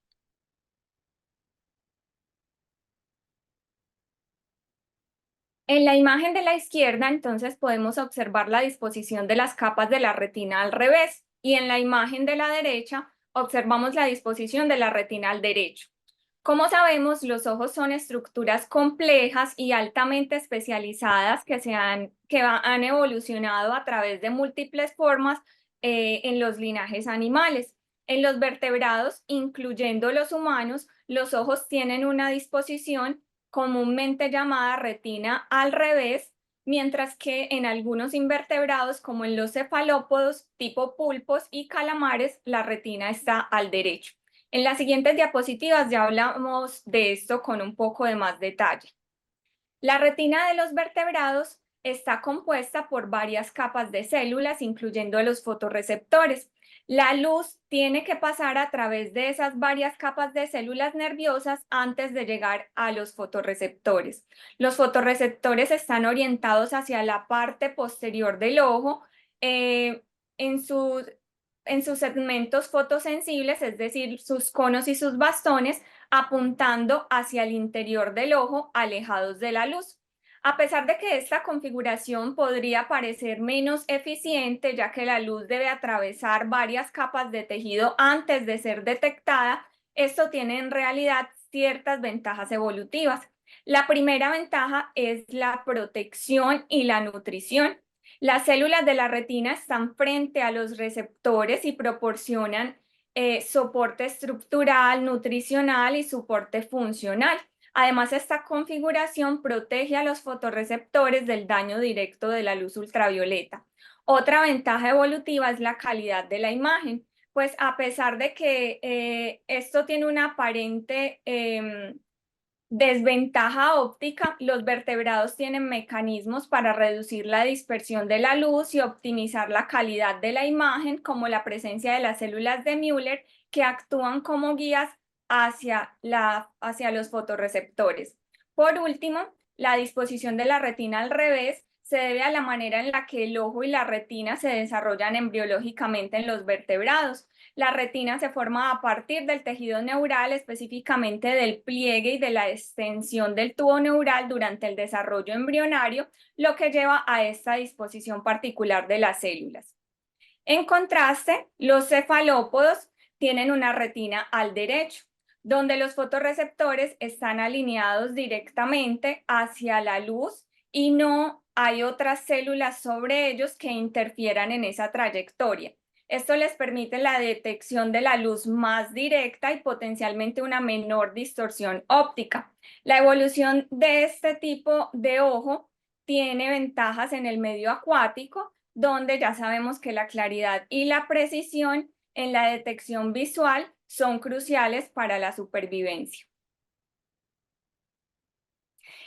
En la imagen de la izquierda, entonces, podemos observar la disposición de las capas de la retina al revés, y en la imagen de la derecha observamos la disposición de la retina al derecho. Como sabemos, los ojos son estructuras complejas y altamente especializadas han evolucionado a través de múltiples formas en los linajes animales. En los vertebrados, incluyendo los humanos, los ojos tienen una disposición comúnmente llamada retina al revés, mientras que en algunos invertebrados, como en los cefalópodos tipo pulpos y calamares, la retina está al derecho. En las siguientes diapositivas ya hablamos de esto con un poco de más detalle. La retina de los vertebrados está compuesta por varias capas de células, incluyendo los fotorreceptores. La luz tiene que pasar a través de esas varias capas de células nerviosas antes de llegar a los fotorreceptores. Los fotorreceptores están orientados hacia la parte posterior del ojo, eh, en sus, en sus segmentos fotosensibles, es decir, sus conos y sus bastones, apuntando hacia el interior del ojo, alejados de la luz. A pesar de que esta configuración podría parecer menos eficiente, ya que la luz debe atravesar varias capas de tejido antes de ser detectada, esto tiene en realidad ciertas ventajas evolutivas. La primera ventaja es la protección y la nutrición. Las células de la retina están frente a los receptores y proporcionan soporte estructural, nutricional y soporte funcional. Además, esta configuración protege a los fotorreceptores del daño directo de la luz ultravioleta. Otra ventaja evolutiva es la calidad de la imagen, pues a pesar de que esto tiene una aparente desventaja óptica, los vertebrados tienen mecanismos para reducir la dispersión de la luz y optimizar la calidad de la imagen, como la presencia de las células de Müller que actúan como guías hacia los fotorreceptores. Por último, la disposición de la retina al revés se debe a la manera en la que el ojo y la retina se desarrollan embriológicamente en los vertebrados. La retina se forma a partir del tejido neural, específicamente del pliegue y de la extensión del tubo neural durante el desarrollo embrionario, lo que lleva a esta disposición particular de las células. En contraste, los cefalópodos tienen una retina al derecho, donde los fotorreceptores están alineados directamente hacia la luz y no hay otras células sobre ellos que interfieran en esa trayectoria. Esto les permite la detección de la luz más directa y potencialmente una menor distorsión óptica. La evolución de este tipo de ojo tiene ventajas en el medio acuático, donde ya sabemos que la claridad y la precisión en la detección visual son cruciales para la supervivencia.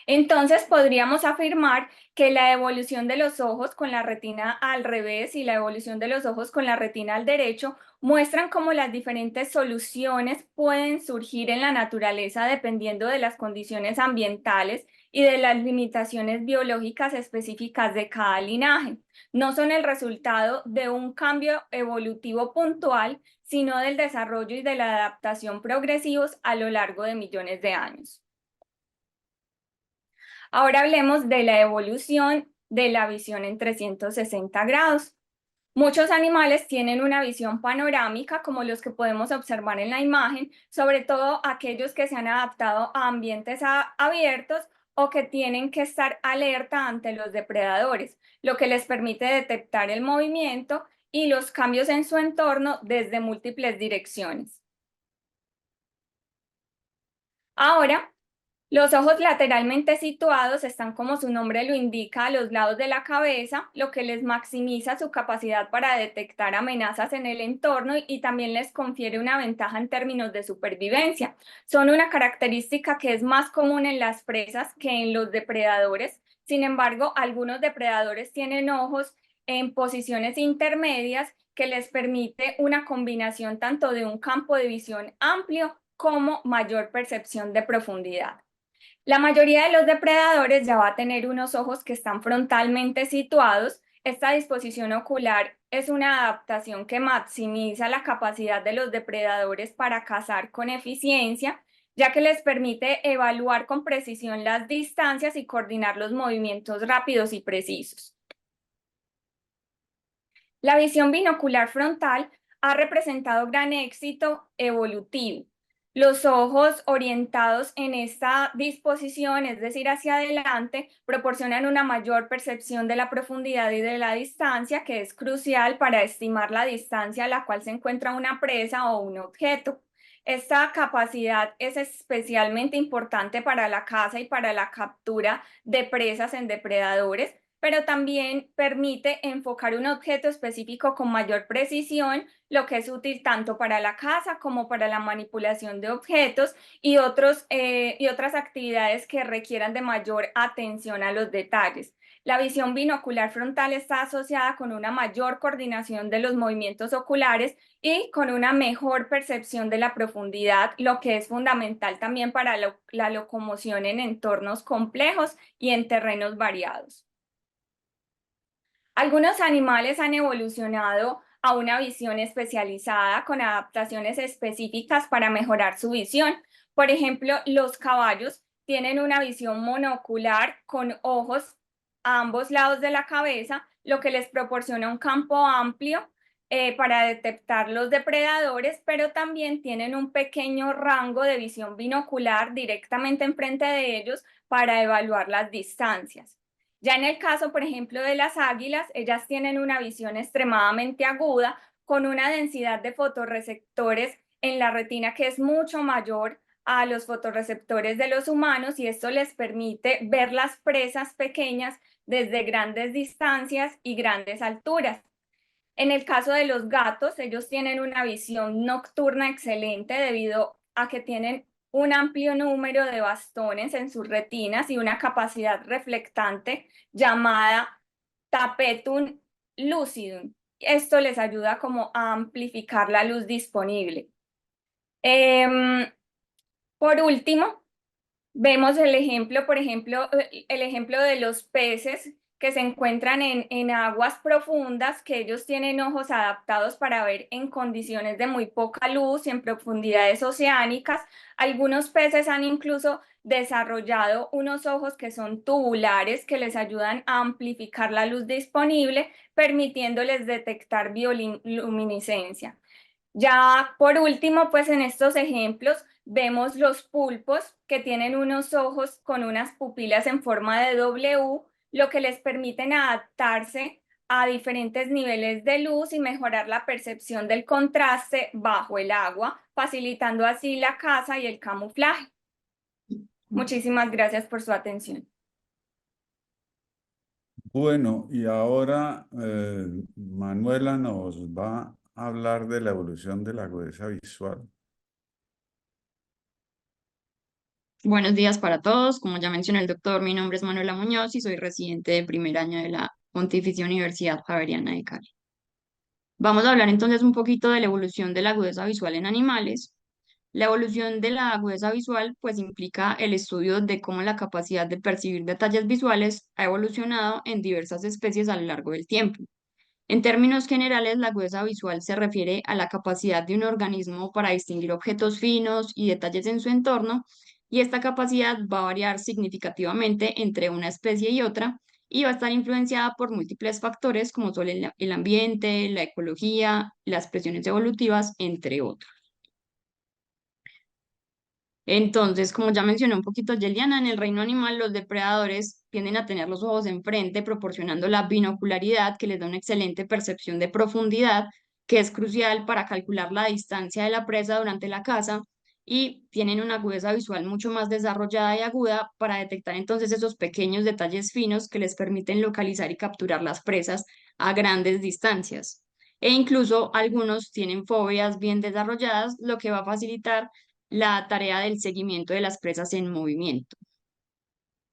Entonces podríamos afirmar que la evolución de los ojos con la retina al revés y la evolución de los ojos con la retina al derecho muestran cómo las diferentes soluciones pueden surgir en la naturaleza dependiendo de las condiciones ambientales y de las limitaciones biológicas específicas de cada linaje. No son el resultado de un cambio evolutivo puntual, sino del desarrollo y de la adaptación progresivos a lo largo de millones de años. Ahora hablemos de la evolución de la visión en 360 grados. Muchos animales tienen una visión panorámica, como los que podemos observar en la imagen, sobre todo aquellos que se han adaptado a ambientes abiertos o que tienen que estar alerta ante los depredadores, lo que les permite detectar el movimiento y los cambios en su entorno desde múltiples direcciones. Ahora, los ojos lateralmente situados están, como su nombre lo indica, a los lados de la cabeza, lo que les maximiza su capacidad para detectar amenazas en el entorno y también les confiere una ventaja en términos de supervivencia. Son una característica que es más común en las presas que en los depredadores. Sin embargo, algunos depredadores tienen ojos en posiciones intermedias que les permite una combinación tanto de un campo de visión amplio como mayor percepción de profundidad. La mayoría de los depredadores ya va a tener unos ojos que están frontalmente situados. Esta disposición ocular es una adaptación que maximiza la capacidad de los depredadores para cazar con eficiencia, ya que les permite evaluar con precisión las distancias y coordinar los movimientos rápidos y precisos. La visión binocular frontal ha representado gran éxito evolutivo. Los ojos orientados en esta disposición, es decir, hacia adelante, proporcionan una mayor percepción de la profundidad y de la distancia, que es crucial para estimar la distancia a la cual se encuentra una presa o un objeto. Esta capacidad es especialmente importante para la caza y para la captura de presas en depredadores, pero también permite enfocar un objeto específico con mayor precisión, lo que es útil tanto para la caza como para la manipulación de objetos y otras actividades que requieran de mayor atención a los detalles. La visión binocular frontal está asociada con una mayor coordinación de los movimientos oculares y con una mejor percepción de la profundidad, lo que es fundamental también para la locomoción en entornos complejos y en terrenos variados. Algunos animales han evolucionado a una visión especializada con adaptaciones específicas para mejorar su visión. Por ejemplo, los caballos tienen una visión monocular con ojos a ambos lados de la cabeza, lo que les proporciona un campo amplio para detectar los depredadores, pero también tienen un pequeño rango de visión binocular directamente enfrente de ellos para evaluar las distancias. Ya en el caso, por ejemplo, de las águilas, ellas tienen una visión extremadamente aguda con una densidad de fotorreceptores en la retina que es mucho mayor a los fotorreceptores de los humanos, y esto les permite ver las presas pequeñas desde grandes distancias y grandes alturas. En el caso de los gatos, ellos tienen una visión nocturna excelente debido a que tienen un amplio número de bastones en sus retinas y una capacidad reflectante llamada tapetum lucidum. Esto les ayuda como a amplificar la luz disponible. Por último, vemos el ejemplo, por ejemplo, el ejemplo de los peces que se encuentran en aguas profundas, que ellos tienen ojos adaptados para ver en condiciones de muy poca luz y en profundidades oceánicas. Algunos peces han incluso desarrollado unos ojos que son tubulares, que les ayudan a amplificar la luz disponible, permitiéndoles detectar bioluminiscencia. Ya por último, pues en estos ejemplos vemos los pulpos que tienen unos ojos con unas pupilas en forma de W, lo que les permiten adaptarse a diferentes niveles de luz y mejorar la percepción del contraste bajo el agua, facilitando así la caza y el camuflaje. Muchísimas gracias por su atención. Bueno, y ahora Manuela nos va a hablar de la evolución de la agudeza visual. Buenos días para todos. Como ya mencionó el doctor, mi nombre es Manuela Muñoz y soy residente de primer año de la Pontificia Universidad Javeriana de Cali. Vamos a hablar entonces un poquito de la evolución de la agudeza visual en animales. La evolución de la agudeza visual pues implica el estudio de cómo la capacidad de percibir detalles visuales ha evolucionado en diversas especies a lo largo del tiempo. En términos generales, la agudeza visual se refiere a la capacidad de un organismo para distinguir objetos finos y detalles en su entorno, y esta capacidad va a variar significativamente entre una especie y otra y va a estar influenciada por múltiples factores como son el ambiente, la ecología, las presiones evolutivas, entre otros. Entonces, como ya mencioné un poquito Yeliana, en el reino animal los depredadores tienden a tener los ojos enfrente, proporcionando la binocularidad que les da una excelente percepción de profundidad, que es crucial para calcular la distancia de la presa durante la caza, y tienen una agudeza visual mucho más desarrollada y aguda para detectar entonces esos pequeños detalles finos que les permiten localizar y capturar las presas a grandes distancias. E incluso algunos tienen fobias bien desarrolladas, lo que va a facilitar la tarea del seguimiento de las presas en movimiento.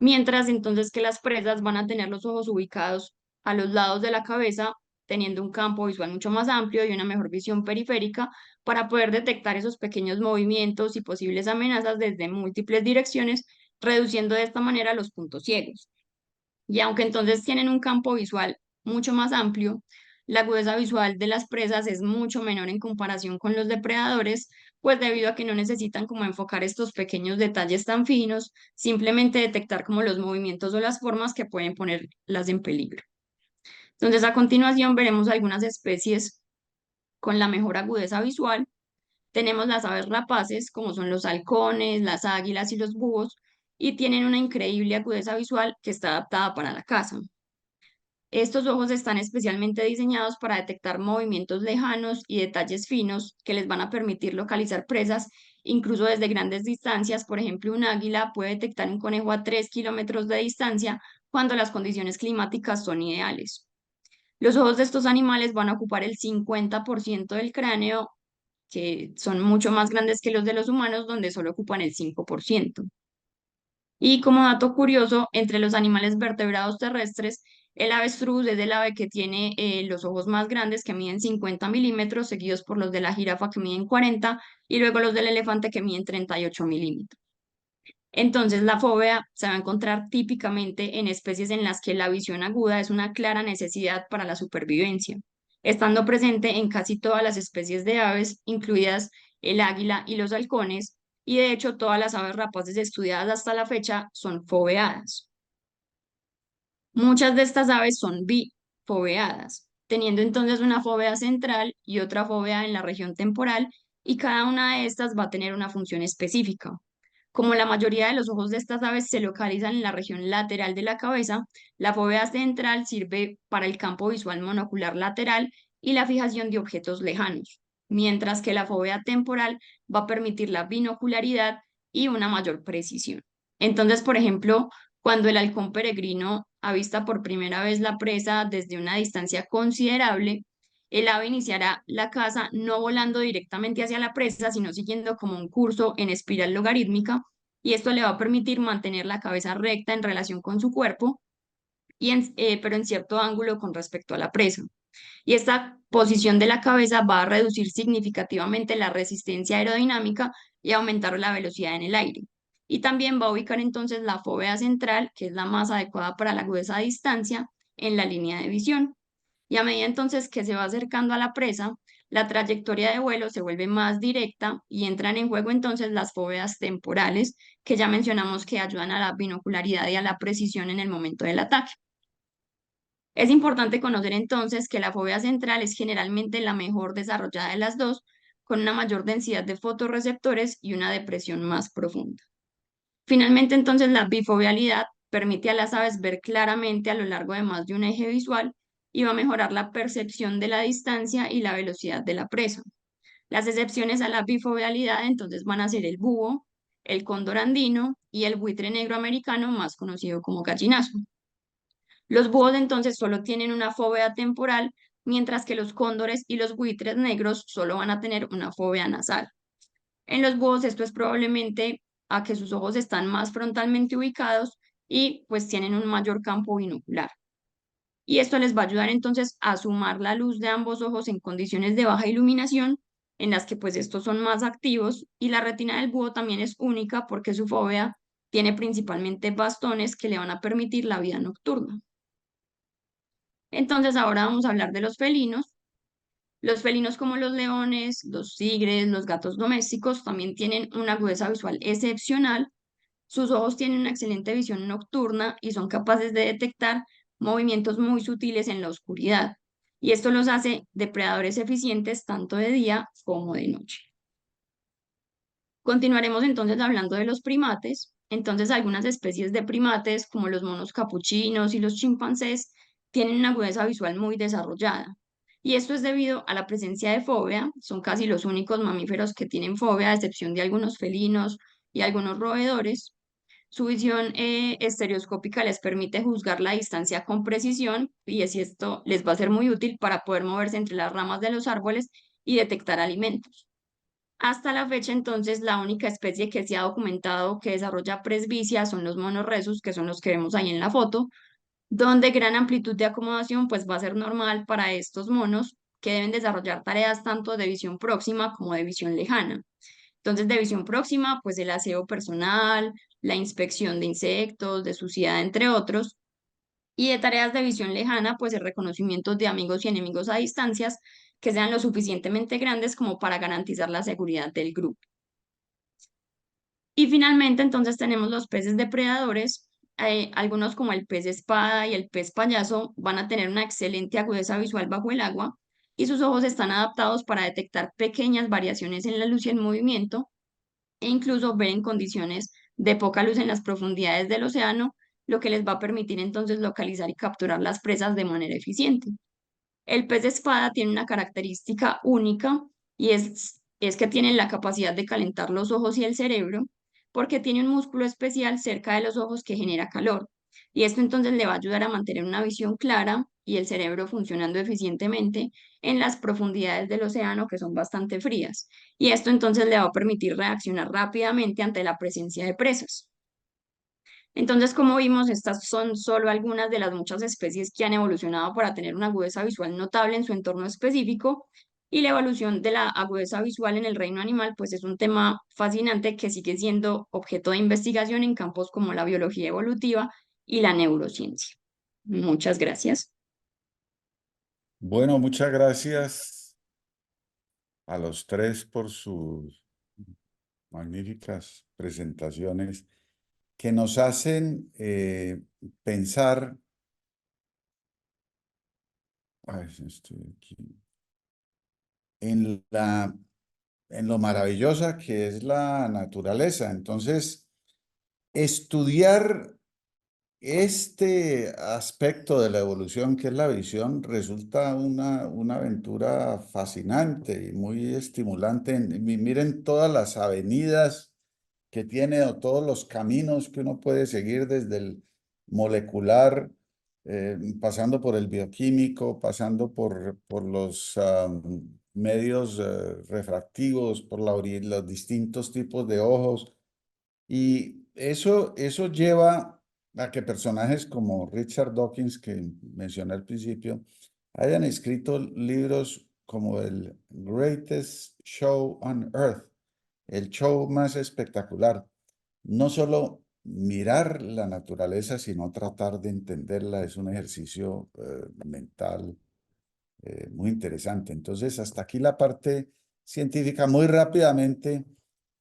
Mientras entonces que las presas van a tener los ojos ubicados a los lados de la cabeza, teniendo un campo visual mucho más amplio y una mejor visión periférica para poder detectar esos pequeños movimientos y posibles amenazas desde múltiples direcciones, reduciendo de esta manera los puntos ciegos. Y aunque entonces tienen un campo visual mucho más amplio, la agudeza visual de las presas es mucho menor en comparación con los depredadores, pues debido a que no necesitan como enfocar estos pequeños detalles tan finos, simplemente detectar como los movimientos o las formas que pueden ponerlas en peligro. Entonces, a continuación veremos algunas especies con la mejor agudeza visual. Tenemos las aves rapaces, como son los halcones, las águilas y los búhos, y tienen una increíble agudeza visual que está adaptada para la caza. Estos ojos están especialmente diseñados para detectar movimientos lejanos y detalles finos que les van a permitir localizar presas incluso desde grandes distancias. Por ejemplo, un águila puede detectar un conejo a 3 kilómetros de distancia cuando las condiciones climáticas son ideales. Los ojos de estos animales van a ocupar el 50% del cráneo, que son mucho más grandes que los de los humanos, donde solo ocupan el 5%. Y como dato curioso, entre los animales vertebrados terrestres, el avestruz es el ave que tiene los ojos más grandes, que miden 50 milímetros, seguidos por los de la jirafa, que miden 40, y luego los del elefante, que miden 38 milímetros. Entonces, la fobia se va a encontrar típicamente en especies en las que la visión aguda es una clara necesidad para la supervivencia, estando presente en casi todas las especies de aves, incluidas el águila y los halcones, y de hecho todas las aves rapaces estudiadas hasta la fecha son foveadas. Muchas de estas aves son bifoveadas, teniendo entonces una fóvea central y otra fóvea en la región temporal, y cada una de estas va a tener una función específica. Como la mayoría de los ojos de estas aves se localizan en la región lateral de la cabeza, la fóvea central sirve para el campo visual monocular lateral y la fijación de objetos lejanos, mientras que la fóvea temporal va a permitir la binocularidad y una mayor precisión. Entonces, por ejemplo, cuando el halcón peregrino avista por primera vez la presa desde una distancia considerable, el ave iniciará la caza no volando directamente hacia la presa, sino siguiendo como un curso en espiral logarítmica, y esto le va a permitir mantener la cabeza recta en relación con su cuerpo, pero en cierto ángulo con respecto a la presa. Y esta posición de la cabeza va a reducir significativamente la resistencia aerodinámica y aumentar la velocidad en el aire. Y también va a ubicar entonces la fóvea central, que es la más adecuada para la agudeza a distancia, en la línea de visión. Y a medida entonces que se va acercando a la presa, la trayectoria de vuelo se vuelve más directa y entran en juego entonces las fóveas temporales, que ya mencionamos que ayudan a la binocularidad y a la precisión en el momento del ataque. Es importante conocer entonces que la fóvea central es generalmente la mejor desarrollada de las dos, con una mayor densidad de fotorreceptores y una depresión más profunda. Finalmente, entonces, la bifovealidad permite a las aves ver claramente a lo largo de más de un eje visual y va a mejorar la percepción de la distancia y la velocidad de la presa. Las excepciones a la bifovealidad entonces van a ser el búho, el cóndor andino y el buitre negro americano, más conocido como gallinazo. Los búhos entonces solo tienen una fóvea temporal, mientras que los cóndores y los buitres negros solo van a tener una fóvea nasal. En los búhos esto es probablemente a que sus ojos están más frontalmente ubicados y pues tienen un mayor campo binocular. Y esto les va a ayudar entonces a sumar la luz de ambos ojos en condiciones de baja iluminación, en las que pues estos son más activos, y la retina del búho también es única porque su fóvea tiene principalmente bastones que le van a permitir la vida nocturna. Entonces ahora vamos a hablar de los felinos. Los felinos como los leones, los tigres, los gatos domésticos también tienen una agudeza visual excepcional. Sus ojos tienen una excelente visión nocturna y son capaces de detectar movimientos muy sutiles en la oscuridad. Y esto los hace depredadores eficientes tanto de día como de noche. Continuaremos entonces hablando de los primates. Entonces, algunas especies de primates, como los monos capuchinos y los chimpancés, tienen una agudeza visual muy desarrollada. Y esto es debido a la presencia de fóvea. Son casi los únicos mamíferos que tienen fóvea, a excepción de algunos felinos y algunos roedores. Su visión estereoscópica les permite juzgar la distancia con precisión, y esto les va a ser muy útil para poder moverse entre las ramas de los árboles y detectar alimentos. Hasta la fecha, entonces, la única especie que se ha documentado que desarrolla presbicia son los monos rhesus, que son los que vemos ahí en la foto, donde gran amplitud de acomodación pues va a ser normal para estos monos, que deben desarrollar tareas tanto de visión próxima como de visión lejana. Entonces, de visión próxima, pues el aseo personal, la inspección de insectos, de suciedad, entre otros. Y de tareas de visión lejana, pues el reconocimiento de amigos y enemigos a distancias que sean lo suficientemente grandes como para garantizar la seguridad del grupo. Y finalmente, entonces tenemos los peces depredadores. Algunos como el pez espada y el pez payaso van a tener una excelente agudeza visual bajo el agua, y sus ojos están adaptados para detectar pequeñas variaciones en la luz y el movimiento, e incluso ver en condiciones de poca luz en las profundidades del océano, lo que les va a permitir entonces localizar y capturar las presas de manera eficiente. El pez de espada tiene una característica única, y es que tiene la capacidad de calentar los ojos y el cerebro, porque tiene un músculo especial cerca de los ojos que genera calor. Y esto entonces le va a ayudar a mantener una visión clara y el cerebro funcionando eficientemente en las profundidades del océano, que son bastante frías. Y esto entonces le va a permitir reaccionar rápidamente ante la presencia de presas. Entonces, como vimos, estas son solo algunas de las muchas especies que han evolucionado para tener una agudeza visual notable en su entorno específico, y la evolución de la agudeza visual en el reino animal pues es un tema fascinante que sigue siendo objeto de investigación en campos como la biología evolutiva y la neurociencia. Muchas gracias. Bueno, muchas gracias a los tres por sus magníficas presentaciones que nos hacen pensar. Ay, estoy aquí. En lo maravillosa que es la naturaleza. Entonces, estudiar este aspecto de la evolución, que es la visión, resulta una aventura fascinante y muy estimulante. Miren todas las avenidas que tiene o todos los caminos que uno puede seguir desde el molecular, pasando por el bioquímico, pasando por los medios refractivos, por los distintos tipos de ojos. Y eso lleva a que personajes como Richard Dawkins, que mencioné al principio, hayan escrito libros como el Greatest Show on Earth, el show más espectacular. No solo mirar la naturaleza, sino tratar de entenderla. Es un ejercicio mental muy interesante. Entonces, hasta aquí la parte científica. Muy rápidamente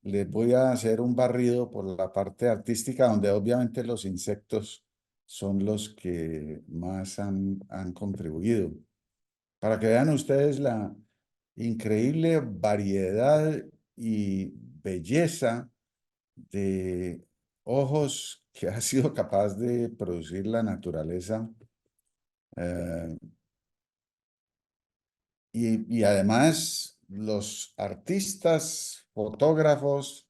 les voy a hacer un barrido por la parte artística, donde obviamente los insectos son los que más han contribuido. Para que vean ustedes la increíble variedad y belleza de ojos que ha sido capaz de producir la naturaleza. eh, y además los artistas, fotógrafos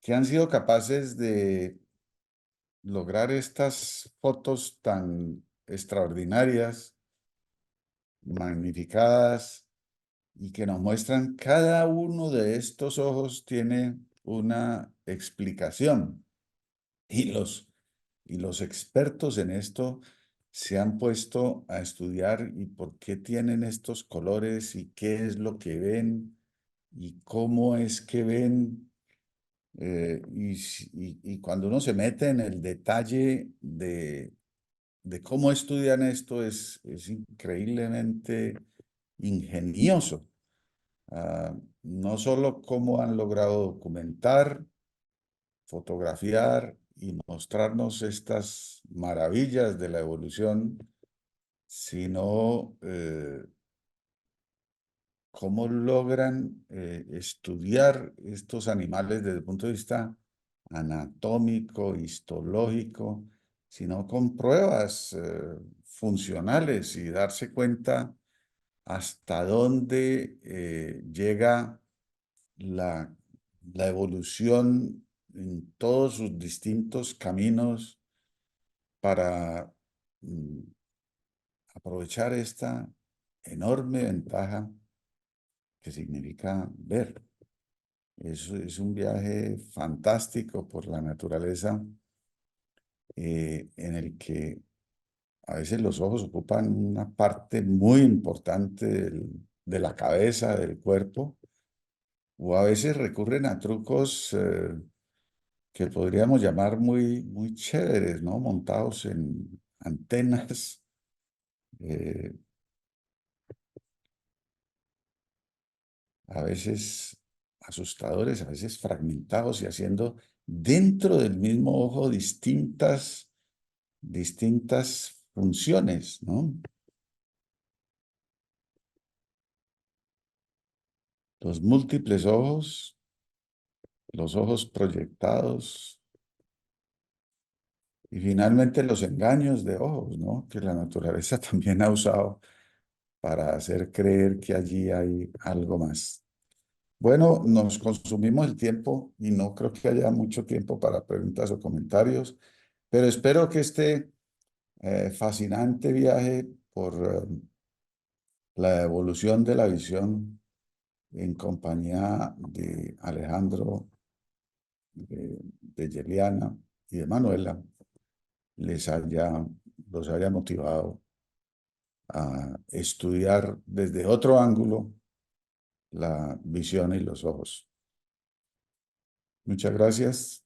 que han sido capaces de lograr estas fotos tan extraordinarias, magnificadas, y que nos muestran cada uno de estos ojos tiene una explicación. Y los expertos en esto se han puesto a estudiar y por qué tienen estos colores y qué es lo que ven y cómo es que ven. Y cuando uno se mete en el detalle de cómo estudian esto, es increíblemente ingenioso. No solo cómo han logrado documentar, fotografiar y mostrarnos estas maravillas de la evolución, sino cómo logran estudiar estos animales desde el punto de vista anatómico, histológico, sino con pruebas funcionales y darse cuenta hasta dónde llega la evolución en todos sus distintos caminos para aprovechar esta enorme ventaja que significa ver. Es un viaje fantástico por la naturaleza en el que a veces los ojos ocupan una parte muy importante de la cabeza, del cuerpo, o a veces recurren a trucos que podríamos llamar muy chéveres, ¿no? Montados en antenas. A veces asustadores, a veces fragmentados y haciendo dentro del mismo ojo distintas funciones, ¿no? Los múltiples ojos, los ojos proyectados y finalmente los engaños de ojos, ¿no? Que la naturaleza también ha usado para hacer creer que allí hay algo más. Bueno, nos consumimos el tiempo y no creo que haya mucho tiempo para preguntas o comentarios, pero espero que este fascinante viaje por la evolución de la visión en compañía de Alejandro, de Yeliana y de Manuela los haya motivado a estudiar desde otro ángulo la visión y los ojos. Muchas gracias.